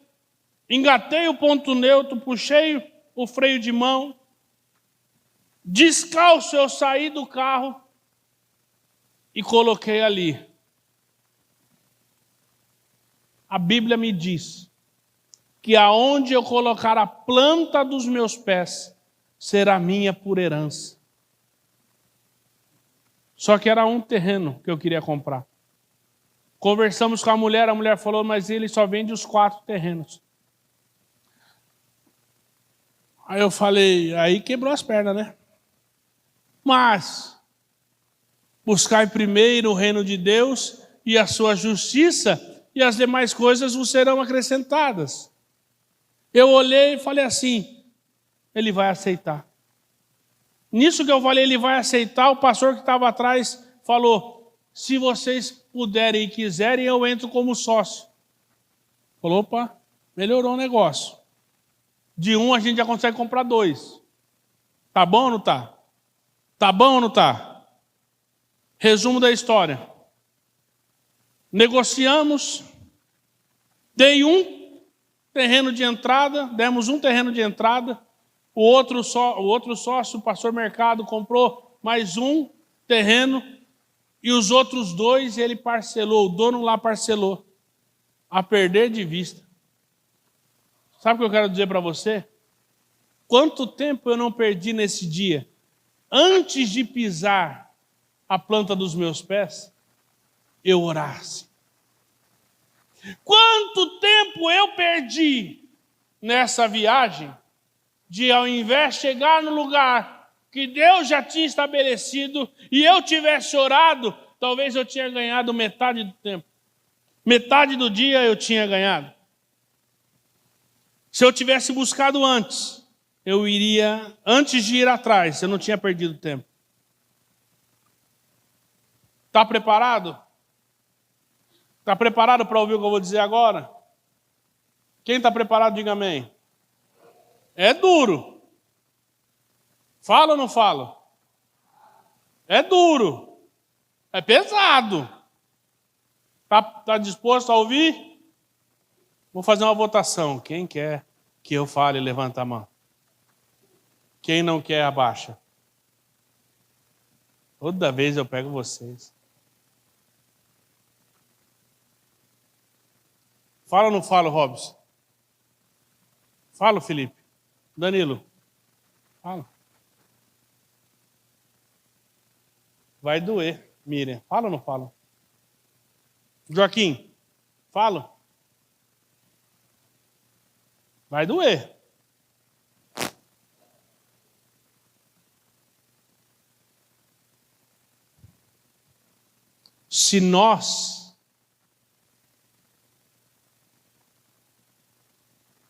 engatei o ponto neutro, puxei o freio de mão, descalço eu saí do carro e coloquei ali. A Bíblia me diz que aonde eu colocar a planta dos meus pés, será minha por herança. Só que era um terreno que eu queria comprar. Conversamos com a mulher falou, mas ele só vende os 4 terrenos. Aí eu falei, aí quebrou as pernas, né? Mas, buscai primeiro o reino de Deus e a sua justiça, e as demais coisas vos serão acrescentadas. Eu olhei e falei assim, ele vai aceitar. Nisso que eu falei, ele vai aceitar, o pastor que estava atrás falou, se vocês puderem e quiserem, eu entro como sócio. Falou, opa, melhorou o negócio. De 1 a gente já consegue comprar 2. Tá bom ou não tá? Tá bom ou não tá? Resumo da história. Negociamos, dei um terreno de entrada, demos um terreno de entrada, O outro sócio, o pastor Mercado, comprou mais um terreno e os outros 2 ele parcelou, o dono lá parcelou, a perder de vista. Sabe o que eu quero dizer para você? Quanto tempo eu não perdi nesse dia, antes de pisar a planta dos meus pés, eu orasse. Quanto tempo eu perdi nessa viagem, de ao invés de chegar no lugar que Deus já tinha estabelecido e eu tivesse orado, talvez eu tinha ganhado metade do tempo. Metade do dia eu tinha ganhado. Se eu tivesse buscado antes, eu iria, antes de ir atrás, eu não tinha perdido tempo. Está preparado? Está preparado para ouvir o que eu vou dizer agora? Quem está preparado, diga amém. É duro. Fala ou não falo? É duro. É pesado. Está disposto a ouvir? Vou fazer uma votação. Quem quer que eu fale, levanta a mão. Quem não quer, abaixa. Toda vez eu pego vocês. Fala ou não falo, Robson? Fala, Felipe. Danilo. Fala. Vai doer, Miriam. Fala ou não fala? Joaquim. Fala. Vai doer. Se nós...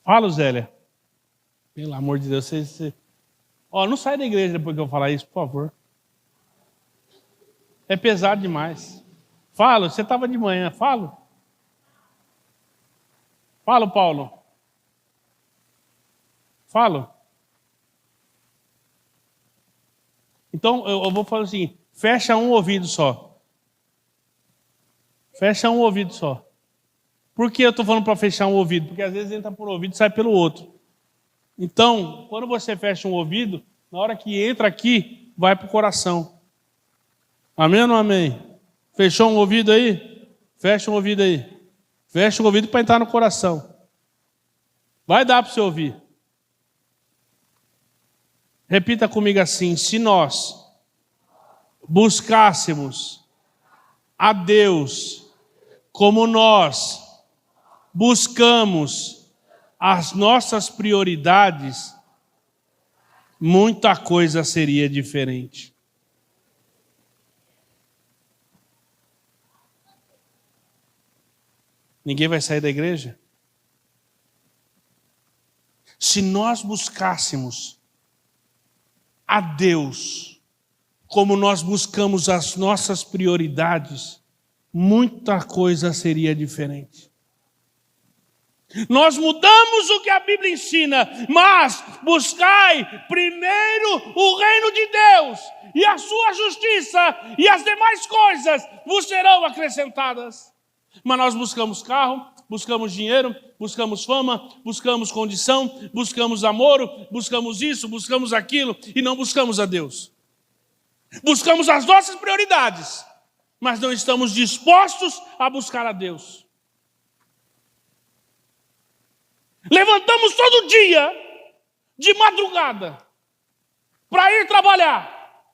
Fala, Zélia. Pelo amor de Deus, você... não sai da igreja depois que eu falar isso, por favor. É pesado demais. Fala, você estava de manhã. Fala. Fala, Paulo. Fala. Então, eu vou falar assim, fecha um ouvido só. Fecha um ouvido só. Por que eu estou falando para fechar um ouvido? Porque às vezes entra por um ouvido e sai pelo outro. Então, quando você fecha um ouvido, na hora que entra aqui, vai para o coração. Amém ou não amém? Fechou um ouvido aí? Fecha um ouvido aí. Fecha um ouvido para entrar no coração. Vai dar para você ouvir. Repita comigo assim: se nós buscássemos a Deus como nós buscamos as nossas prioridades, muita coisa seria diferente. Ninguém vai sair da igreja? Se nós buscássemos a Deus como nós buscamos as nossas prioridades, muita coisa seria diferente. Nós mudamos o que a Bíblia ensina, mas buscai primeiro o reino de Deus e a sua justiça, e as demais coisas vos serão acrescentadas. Mas nós buscamos carro, buscamos dinheiro, buscamos fama, buscamos condição, buscamos namoro, buscamos isso, buscamos aquilo, e não buscamos a Deus. Buscamos as nossas prioridades, mas não estamos dispostos a buscar a Deus. Levantamos todo dia, de madrugada, para ir trabalhar,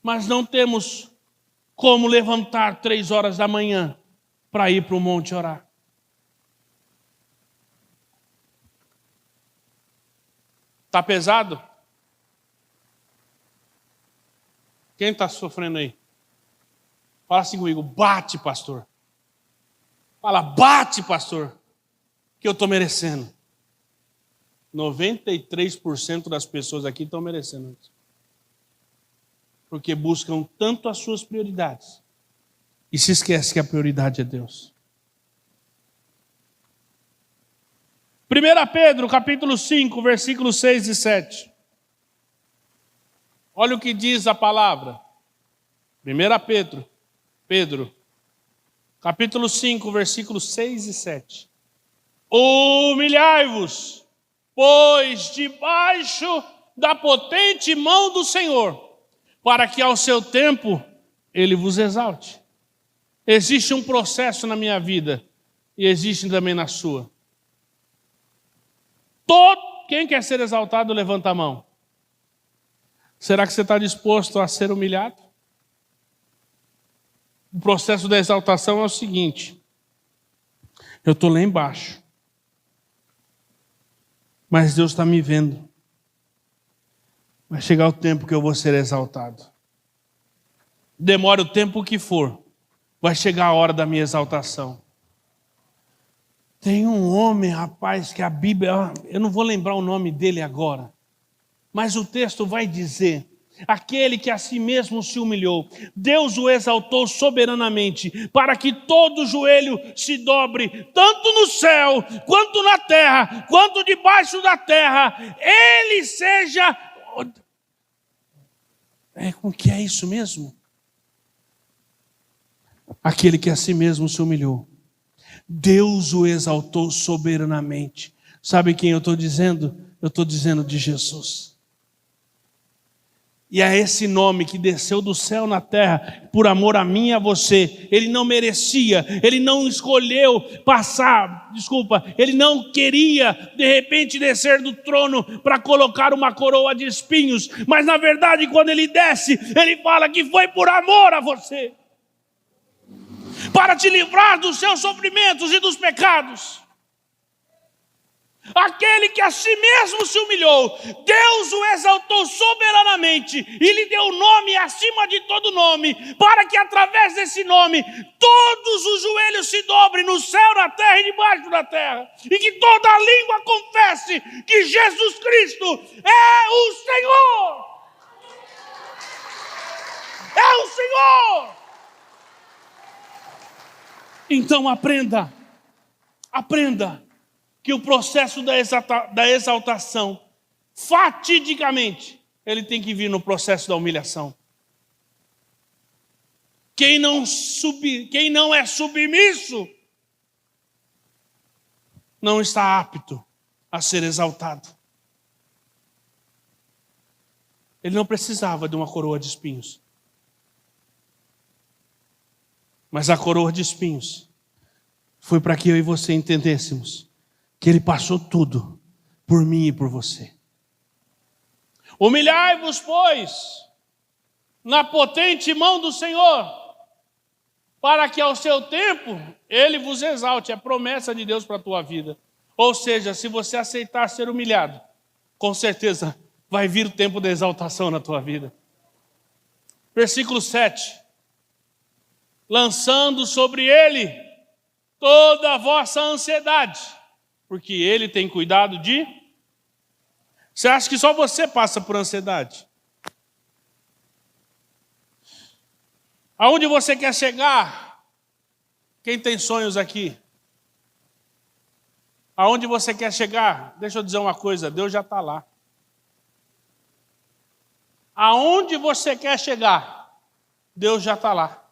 mas não temos como levantar 3 horas da manhã para ir para o monte orar. Está pesado? Quem está sofrendo aí? Fala assim comigo: bate, pastor. Fala: bate, pastor, que eu estou merecendo. 93% das pessoas aqui estão merecendo isso. Porque buscam tanto as suas prioridades e se esquece que a prioridade é Deus. 1 Pedro, capítulo 5, versículos 6 e 7. Olha o que diz a palavra. 1 Pedro, capítulo 5, versículos 6 e 7. Humilhai-vos, pois debaixo da potente mão do Senhor, para que ao seu tempo Ele vos exalte. Existe um processo na minha vida e existe também na sua. Quem quer ser exaltado, levanta a mão. Será que você está disposto a ser humilhado? O processo da exaltação é o seguinte: eu estou lá embaixo, mas Deus está me vendo. Vai chegar o tempo que eu vou ser exaltado. Demora o tempo que for, vai chegar a hora da minha exaltação. Tem um homem, rapaz, que a Bíblia, eu não vou lembrar o nome dele agora, mas o texto vai dizer: aquele que a si mesmo se humilhou, Deus o exaltou soberanamente, para que todo joelho se dobre, tanto no céu, quanto na terra, quanto debaixo da terra, ele seja... O que é isso mesmo? Aquele que a si mesmo se humilhou, Deus o exaltou soberanamente. Sabe quem eu estou dizendo? Eu estou dizendo de Jesus. E é esse nome que desceu do céu na terra, por amor a mim e a você. Ele não merecia, ele não escolheu ele não queria de repente descer do trono para colocar uma coroa de espinhos. Mas na verdade, quando ele desce, ele fala que foi por amor a você, para te livrar dos seus sofrimentos e dos pecados. Aquele que a si mesmo se humilhou, Deus o exaltou soberanamente e lhe deu nome acima de todo nome, para que através desse nome todos os joelhos se dobrem no céu, na terra e debaixo da terra, e que toda língua confesse que Jesus Cristo é o Senhor. É o Senhor. Então aprenda que o processo da exaltação, fatidicamente, ele tem que vir no processo da humilhação. Quem não é submisso, não está apto a ser exaltado. Ele não precisava de uma coroa de espinhos. Mas a coroa de espinhos foi para que eu e você entendêssemos que Ele passou tudo por mim e por você. Humilhai-vos, pois, na potente mão do Senhor, para que ao seu tempo Ele vos exalte. É promessa de Deus para a tua vida. Ou seja, se você aceitar ser humilhado, com certeza vai vir o tempo da exaltação na tua vida. Versículo 7. Lançando sobre Ele toda a vossa ansiedade, porque Ele tem cuidado de... Você acha que só você passa por ansiedade? Aonde você quer chegar? Quem tem sonhos aqui? Aonde você quer chegar? Deixa eu dizer uma coisa, Deus já está lá. Aonde você quer chegar? Deus já está lá.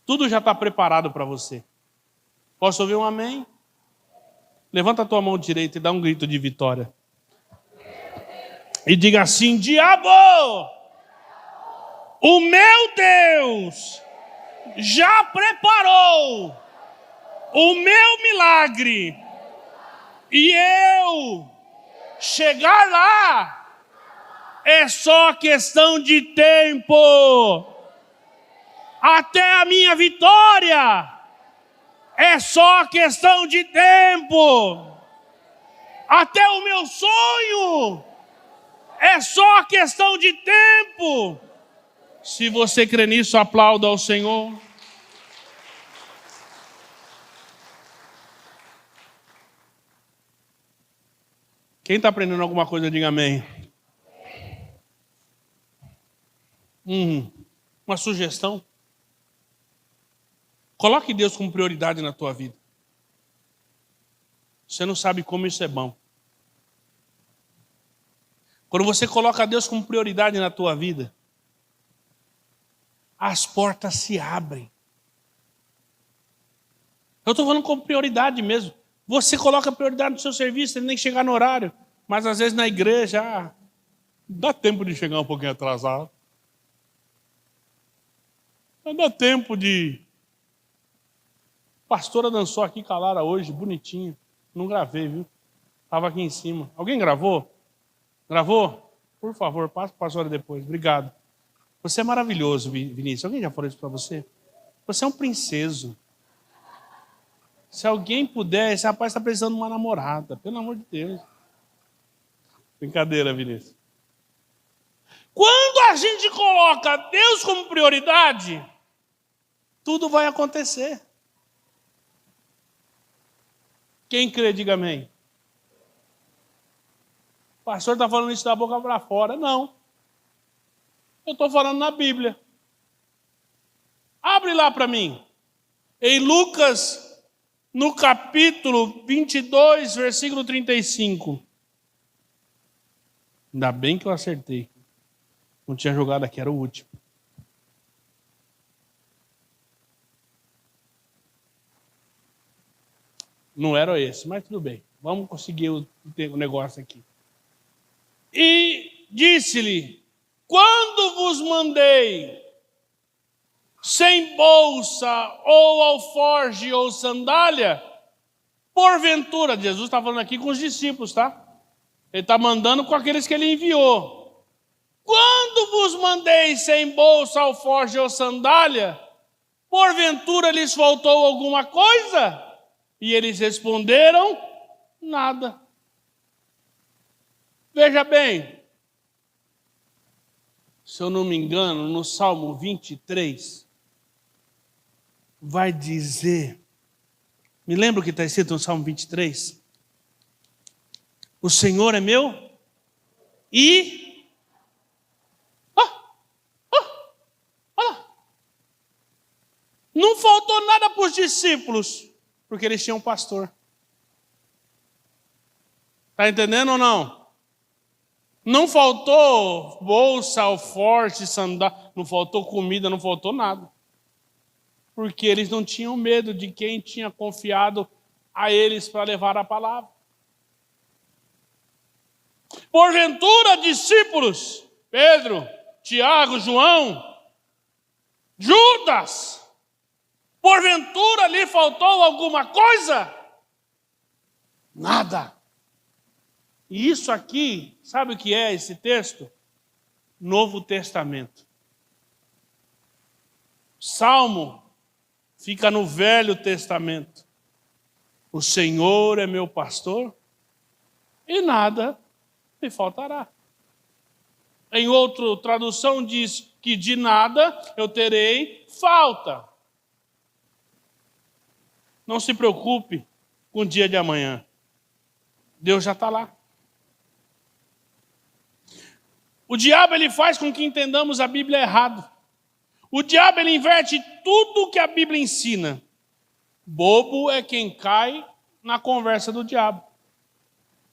Tudo já está preparado para você. Posso ouvir um amém? Levanta a tua mão direita e dá um grito de vitória. E diga assim: diabo, o meu Deus já preparou o meu milagre. E eu chegar lá é só questão de tempo. Até a minha vitória é só questão de tempo. Até o meu sonho é só questão de tempo. Se você crê nisso, aplauda ao Senhor. Quem está aprendendo alguma coisa, diga amém. Uma sugestão. Coloque Deus como prioridade na tua vida. Você não sabe como isso é bom. Quando você coloca Deus como prioridade na tua vida, as portas se abrem. Eu estou falando como prioridade mesmo. Você coloca prioridade no seu serviço, ele nem chegar no horário. Mas às vezes na igreja, dá tempo de chegar um pouquinho atrasado. Não dá tempo de... A pastora dançou aqui com a Lara hoje, bonitinha. Não gravei, viu? Estava aqui em cima. Alguém gravou? Gravou? Por favor, passa para a pastora depois. Obrigado. Você é maravilhoso, Vinícius. Alguém já falou isso para você? Você é um princeso. Se alguém puder, esse rapaz está precisando de uma namorada. Pelo amor de Deus. Brincadeira, Vinícius. Quando a gente coloca Deus como prioridade, tudo vai acontecer. Quem crê, diga amém. O pastor está falando isso da boca para fora. Não. Eu estou falando na Bíblia. Abre lá para mim. Em Lucas, no capítulo 22, versículo 35. Ainda bem que eu acertei. Não tinha jogado aqui, era o último. Não era esse, mas tudo bem. Vamos conseguir o negócio aqui. E disse-lhe: quando vos mandei sem bolsa, ou alforge, ou sandália, porventura, Jesus está falando aqui com os discípulos, tá? Ele está mandando com aqueles que ele enviou. Quando vos mandei sem bolsa, alforge ou sandália, porventura lhes faltou alguma coisa? E eles responderam: nada. Veja bem, se eu não me engano, no Salmo 23, vai dizer, me lembra o que está escrito no Salmo 23? O Senhor é meu e... olha lá. Não faltou nada para os discípulos, porque eles tinham um pastor. Está entendendo ou não? Não faltou bolsa, alforje, sandália, não faltou comida, não faltou nada. Porque eles não tinham medo de quem tinha confiado a eles para levar a palavra. Porventura, discípulos, Pedro, Tiago, João, Judas, porventura lhe faltou alguma coisa? Nada. E isso aqui, sabe o que é esse texto? Novo Testamento. Salmo fica no Velho Testamento. O Senhor é meu pastor e nada me faltará. Em outra tradução diz que de nada eu terei falta. Não se preocupe com o dia de amanhã. Deus já está lá. O diabo ele faz com que entendamos a Bíblia errado. O diabo ele inverte tudo o que a Bíblia ensina. Bobo é quem cai na conversa do diabo.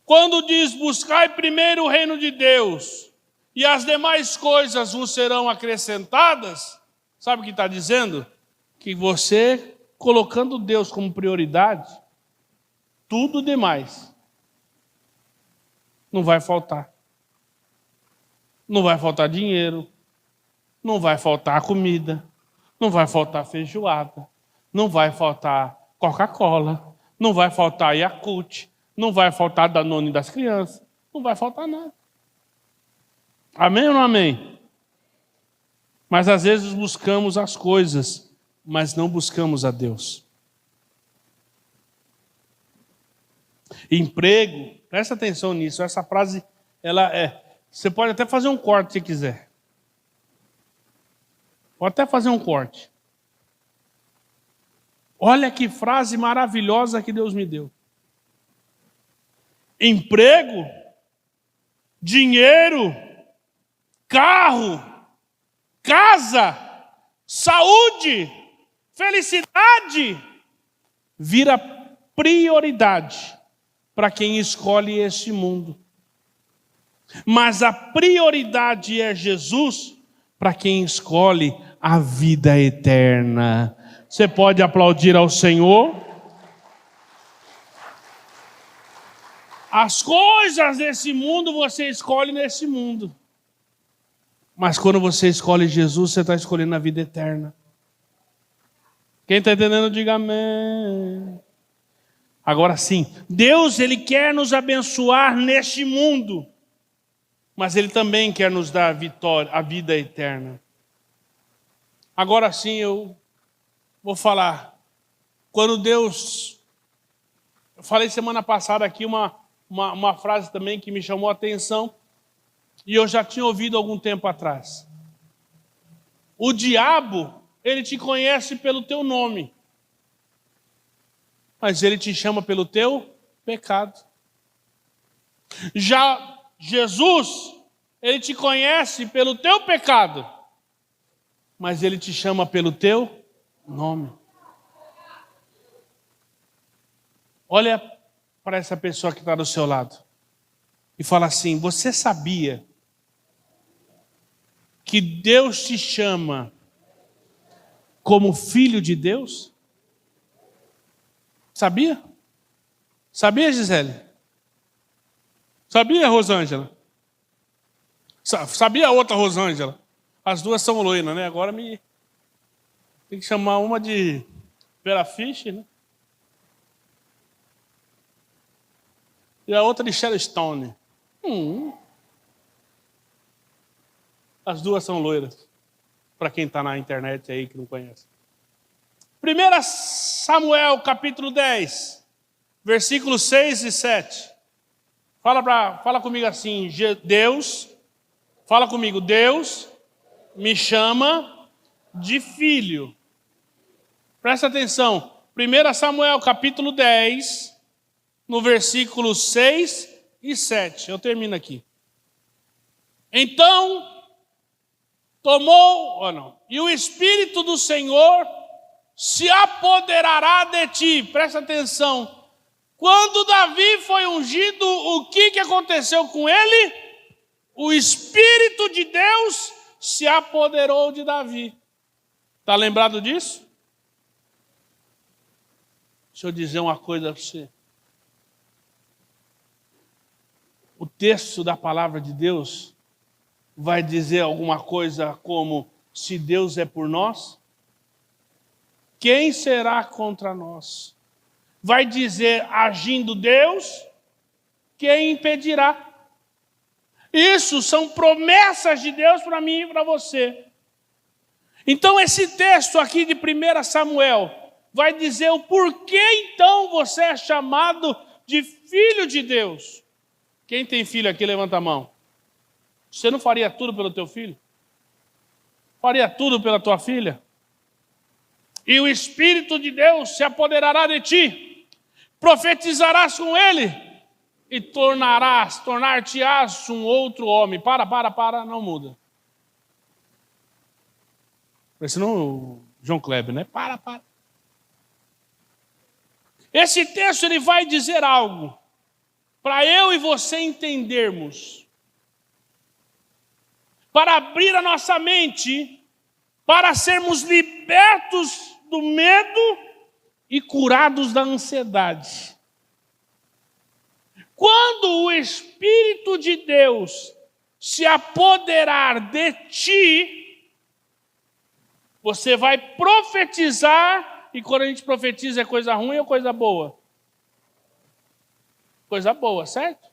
Quando diz buscai primeiro o reino de Deus e as demais coisas vos serão acrescentadas, sabe o que está dizendo? Que você, colocando Deus como prioridade, tudo demais não vai faltar. Não vai faltar dinheiro, não vai faltar comida, não vai faltar feijoada, não vai faltar Coca-Cola, não vai faltar Yakult, não vai faltar Danone das crianças, não vai faltar nada. Amém ou não amém? Mas às vezes buscamos as coisas, mas não buscamos a Deus. Emprego, presta atenção nisso, essa frase, ela é... Você pode até fazer um corte se quiser. Pode até fazer um corte. Olha que frase maravilhosa que Deus me deu. Emprego, dinheiro, carro, casa, saúde, felicidade, vira prioridade para quem escolhe este mundo. Mas a prioridade é Jesus para quem escolhe a vida eterna. Você pode aplaudir ao Senhor? As coisas desse mundo você escolhe nesse mundo. Mas quando você escolhe Jesus, você está escolhendo a vida eterna. Quem está entendendo, diga amém. Agora sim, Deus ele quer nos abençoar neste mundo, mas Ele também quer nos dar a vitória, a vida eterna. Agora sim eu vou falar. Quando Deus... Eu falei semana passada aqui uma frase também que me chamou a atenção, e eu já tinha ouvido algum tempo atrás. O diabo, ele te conhece pelo teu nome, mas ele te chama pelo teu pecado. Já Jesus, ele te conhece pelo teu pecado, mas ele te chama pelo teu nome. Olha para essa pessoa que está do seu lado e fala assim: você sabia que Deus te chama como filho de Deus? Sabia? Sabia, Gisele? Sabia, Rosângela? Sabia a outra Rosângela? As duas são loiras, né? Agora tem que chamar uma de Vera Fish, né? E a outra de Sharon Stone. As duas são loiras. Para quem está na internet aí que não conhece. 1 Samuel, capítulo 10, versículos 6 e 7. Fala comigo assim, Deus, fala comigo, Deus me chama de filho. Presta atenção, 1 Samuel, capítulo 10, no versículo 6 e 7. Eu termino aqui. Então, e o Espírito do Senhor se apoderará de ti. Presta atenção. Quando Davi foi ungido, o que aconteceu com ele? O Espírito de Deus se apoderou de Davi. Está lembrado disso? Deixa eu dizer uma coisa para você. O texto da palavra de Deus vai dizer alguma coisa como: se Deus é por nós, quem será contra nós? Vai dizer, agindo Deus, quem impedirá? Isso são promessas de Deus para mim e para você. Então esse texto aqui de 1 Samuel vai dizer o porquê então você é chamado de filho de Deus. Quem tem filho aqui, levanta a mão. Você não faria tudo pelo teu filho? Faria tudo pela tua filha? E o Espírito de Deus se apoderará de ti, profetizarás com ele e tornar-te-ás um outro homem. Para, não muda. Parece não o João Kleber, né? Para. Esse texto ele vai dizer algo para eu e você entendermos, para abrir a nossa mente, para sermos libertos do medo e curados da ansiedade. Quando o Espírito de Deus se apoderar de ti, você vai profetizar, e quando a gente profetiza é coisa ruim ou coisa boa? Coisa boa, certo?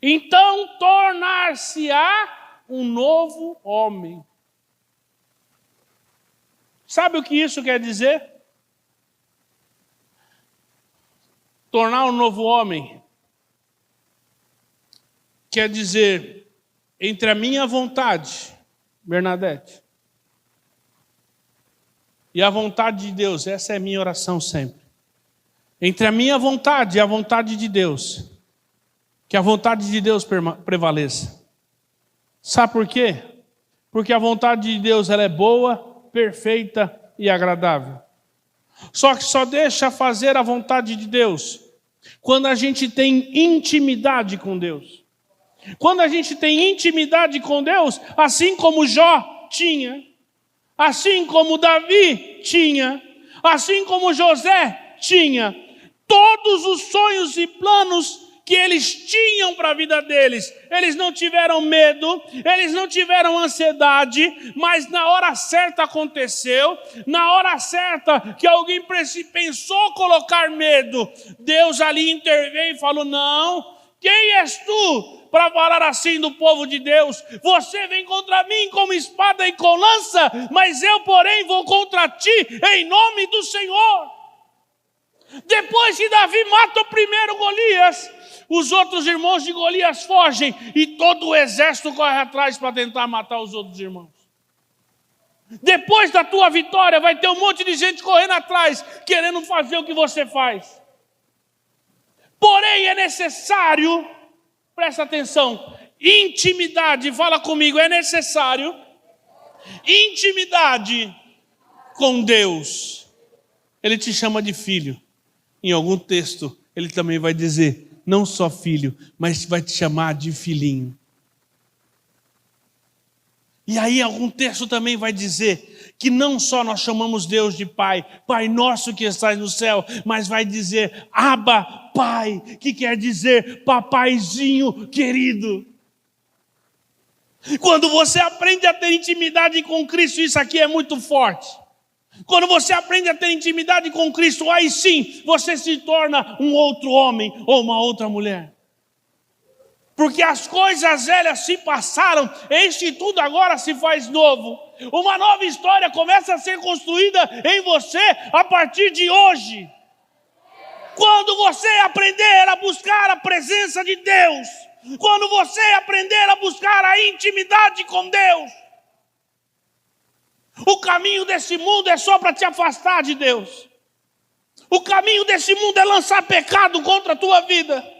Então tornar-se-á um novo homem. Sabe o que isso quer dizer? Tornar um novo homem quer dizer, entre a minha vontade, Bernadette, e a vontade de Deus, essa é a minha oração sempre. Entre a minha vontade e a vontade de Deus, que a vontade de Deus prevaleça. Sabe por quê? Porque a vontade de Deus ela é boa, perfeita e agradável. Só que só deixa fazer a vontade de Deus quando a gente tem intimidade com Deus. Quando a gente tem intimidade com Deus, assim como Jó tinha, assim como Davi tinha, assim como José tinha, todos os sonhos e planos que eles tinham para a vida deles. Eles não tiveram medo, eles não tiveram ansiedade, mas na hora certa aconteceu, na hora certa que alguém pensou colocar medo, Deus ali interveio e falou: não, quem és tu para falar assim do povo de Deus? Você vem contra mim com espada e com lança, mas eu, porém, vou contra ti em nome do Senhor. Depois que Davi mata o primeiro Golias, os outros irmãos de Golias fogem e todo o exército corre atrás para tentar matar os outros irmãos. Depois da tua vitória vai ter um monte de gente correndo atrás, querendo fazer o que você faz. Porém é necessário, presta atenção, intimidade, fala comigo, é necessário intimidade com Deus. Ele te chama de filho. Em algum texto, ele também vai dizer, não só filho, mas vai te chamar de filhinho. E aí algum texto também vai dizer que não só nós chamamos Deus de Pai, Pai nosso que estás no céu, mas vai dizer Abba, Pai, que quer dizer papaizinho querido. Quando você aprende a ter intimidade com Cristo, isso aqui é muito forte. Quando você aprende a ter intimidade com Cristo, aí sim você se torna um outro homem ou uma outra mulher. Porque as coisas velhas se passaram, este tudo agora se faz novo. Uma nova história começa a ser construída em você a partir de hoje. Quando você aprender a buscar a presença de Deus, quando você aprender a buscar a intimidade com Deus, o caminho desse mundo é só para te afastar de Deus. O caminho desse mundo é lançar pecado contra a tua vida.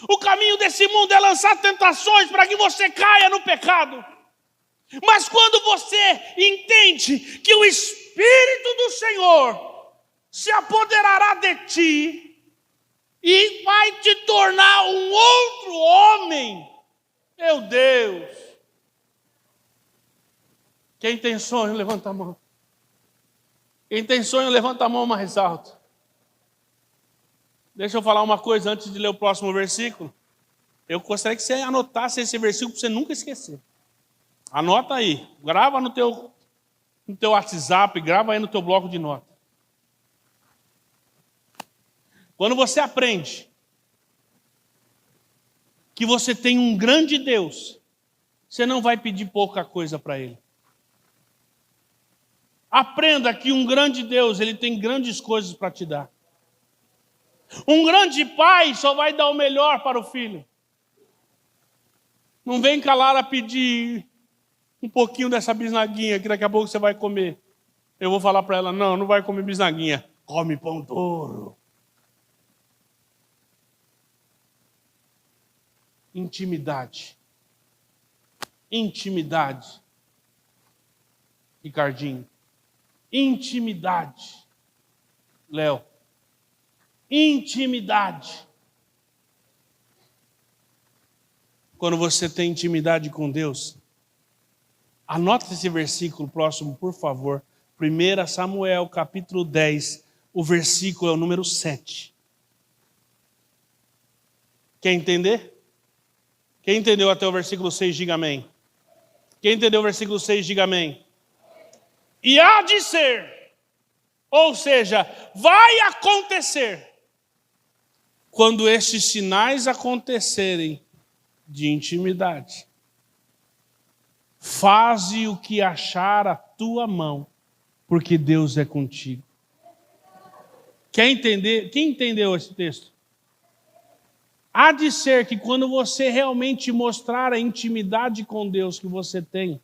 O caminho desse mundo é lançar tentações para que você caia no pecado. Mas quando você entende que o Espírito do Senhor se apoderará de ti e vai te tornar um outro homem, meu Deus. Quem tem sonho, levanta a mão. Quem tem sonho, levanta a mão mais alto. Deixa eu falar uma coisa antes de ler o próximo versículo. Eu gostaria que você anotasse esse versículo para você nunca esquecer. Anota aí, grava no teu WhatsApp, grava aí no teu bloco de notas. Quando você aprende que você tem um grande Deus, você não vai pedir pouca coisa para Ele. Aprenda que um grande Deus, Ele tem grandes coisas para te dar. Um grande pai só vai dar o melhor para o filho. Não vem calar a pedir um pouquinho dessa bisnaguinha que daqui a pouco você vai comer. Eu vou falar para ela, não vai comer bisnaguinha. Come pão douro. Intimidade. Intimidade. Ricardinho. Intimidade. Léo. Intimidade. Quando você tem intimidade com Deus, anota esse versículo próximo, por favor. 1 Samuel, capítulo 10, o versículo é o número 7. Quer entender? Quem entendeu até o versículo 6, diga amém. Quem entendeu o versículo 6, diga amém. E há de ser, ou seja, vai acontecer, quando estes sinais acontecerem de intimidade, faze o que achar a tua mão, porque Deus é contigo. Quer entender? Quem entendeu esse texto? Há de ser que quando você realmente mostrar a intimidade com Deus que você tem,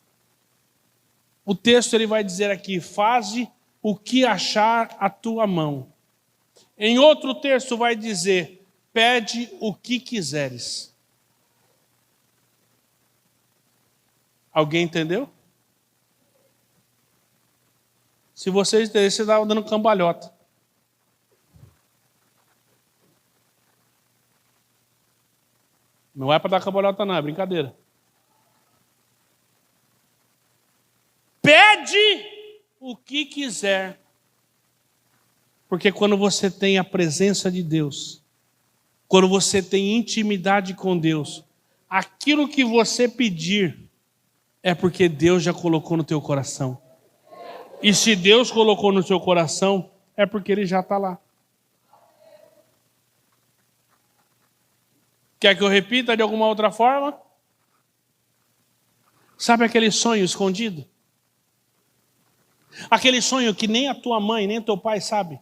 o texto ele vai dizer aqui, faze o que achar a tua mão. Em outro texto vai dizer, pede o que quiseres. Alguém entendeu? Se você entender, você estava dando cambalhota. Não é para dar cambalhota não, é brincadeira. Pede o que quiser. Porque quando você tem a presença de Deus, Quando você tem intimidade com Deus, aquilo que você pedir é porque Deus já colocou no teu coração. E se Deus colocou no seu coração, é porque Ele já está lá. Quer que eu repita de alguma outra forma? Sabe aquele sonho escondido? Aquele sonho que nem a tua mãe, nem o teu pai sabe.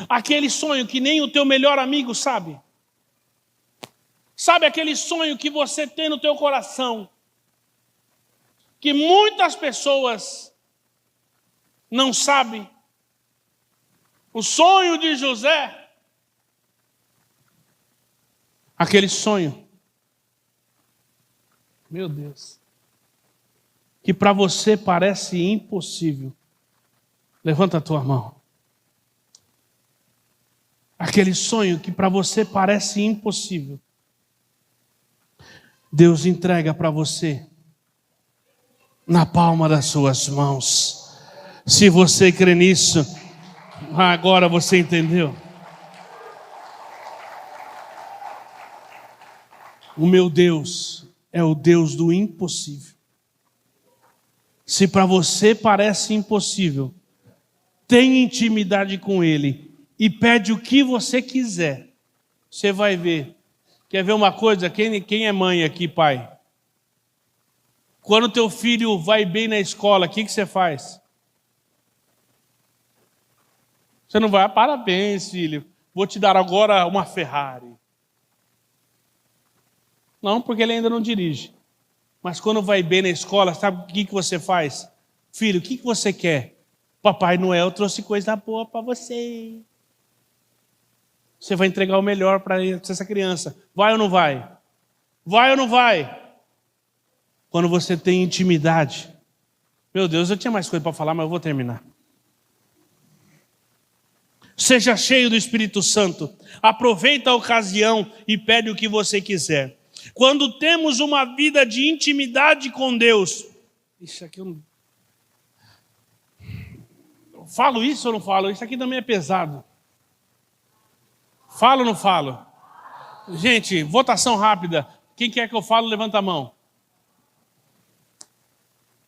Aquele sonho que nem o teu melhor amigo sabe. Sabe aquele sonho que você tem no teu coração, que muitas pessoas não sabem? O sonho de José. Aquele sonho. Meu Deus. Que para você parece impossível. Levanta a tua mão. Aquele sonho que para você parece impossível. Deus entrega para você na palma das suas mãos. Se você crê nisso, agora você entendeu. O meu Deus é o Deus do impossível. Se para você parece impossível, tenha intimidade com Ele e pede o que você quiser. Você vai ver. Quer ver uma coisa? Quem é mãe aqui, pai? Quando teu filho vai bem na escola, o que você faz? Você não vai, parabéns, filho, vou te dar agora uma Ferrari. Não, porque ele ainda não dirige. Mas quando vai bem na escola, sabe o que você faz? Filho, o que você quer? Papai Noel trouxe coisa boa para você. Você vai entregar o melhor para essa criança. Vai ou não vai? Vai ou não vai? Quando você tem intimidade. Meu Deus, eu tinha mais coisa para falar, mas eu vou terminar. Seja cheio do Espírito Santo. Aproveita a ocasião e pede o que você quiser. Quando temos uma vida de intimidade com Deus. Isso aqui eu não... Falo isso ou não falo? Isso aqui também é pesado. Falo ou não falo? Gente, votação rápida. Quem quer que eu falo, levanta a mão.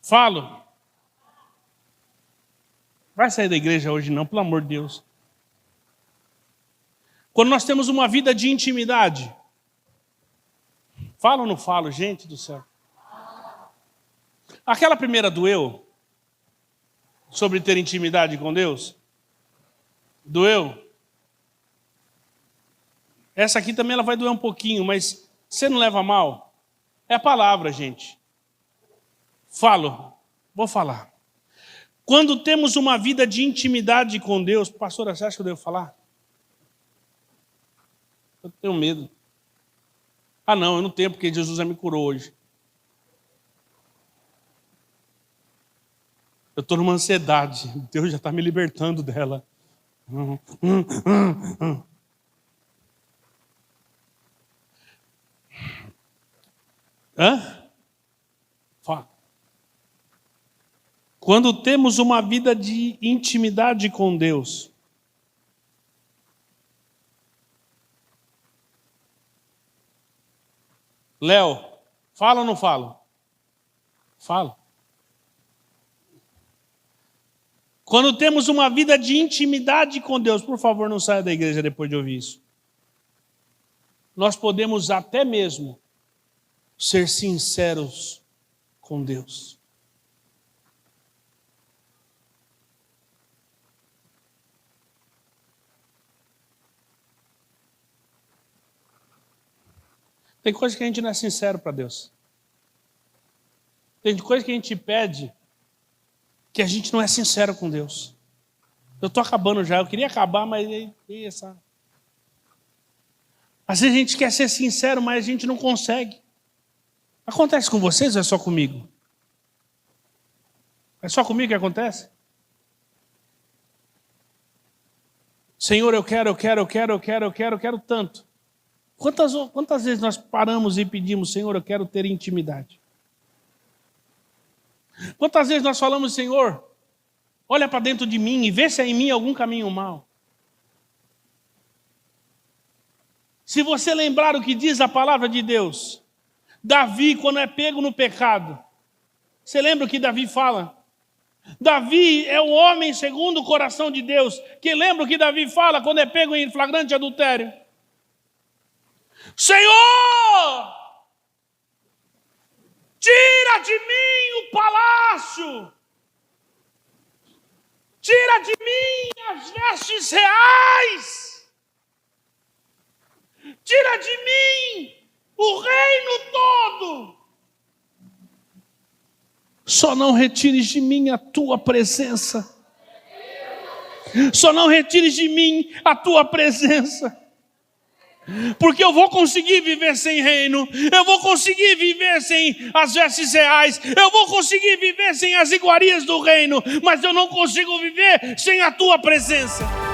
Falo. Vai sair da igreja hoje não, pelo amor de Deus. Quando nós temos uma vida de intimidade. Falo ou não falo, gente do céu? Aquela primeira doeu? Sobre ter intimidade com Deus? Doeu? Essa aqui também ela vai doer um pouquinho, mas você não leva mal? É a palavra, gente. Falo, vou falar. Quando temos uma vida de intimidade com Deus, pastora, você acha que eu devo falar? Eu tenho medo. Ah não, eu não tenho, porque Jesus já me curou hoje. Eu estou numa ansiedade, Deus já está me libertando dela. Hã? Fala. Quando temos uma vida de intimidade com Deus, Léo, fala ou não falo? Falo. Quando temos uma vida de intimidade com Deus, por favor, não saia da igreja depois de ouvir isso. Nós podemos até mesmo ser sinceros com Deus. Tem coisa que a gente não é sincero para Deus. Tem coisa que a gente pede que a gente não é sincero com Deus. Eu estou acabando já, eu queria acabar, mas... Às vezes a gente quer ser sincero, mas a gente não consegue. Acontece com vocês ou é só comigo? É só comigo que acontece? Senhor, eu quero tanto. Quantas vezes nós paramos e pedimos, Senhor, eu quero ter intimidade? Quantas vezes nós falamos, Senhor, olha para dentro de mim e vê se há em mim algum caminho mau. Se você lembrar o que diz a palavra de Deus, Davi, quando é pego no pecado, você lembra o que Davi fala? Davi é o homem segundo o coração de Deus. Que lembra o que Davi fala quando é pego em flagrante adultério? Senhor, tira de mim o palácio, tira de mim as vestes reais, tira de mim o reino todo. Só não retires de mim a tua presença. Só não retires de mim a tua presença. Porque eu vou conseguir viver sem reino. Eu vou conseguir viver sem as vestes reais. Eu vou conseguir viver sem as iguarias do reino. Mas eu não consigo viver sem a tua presença.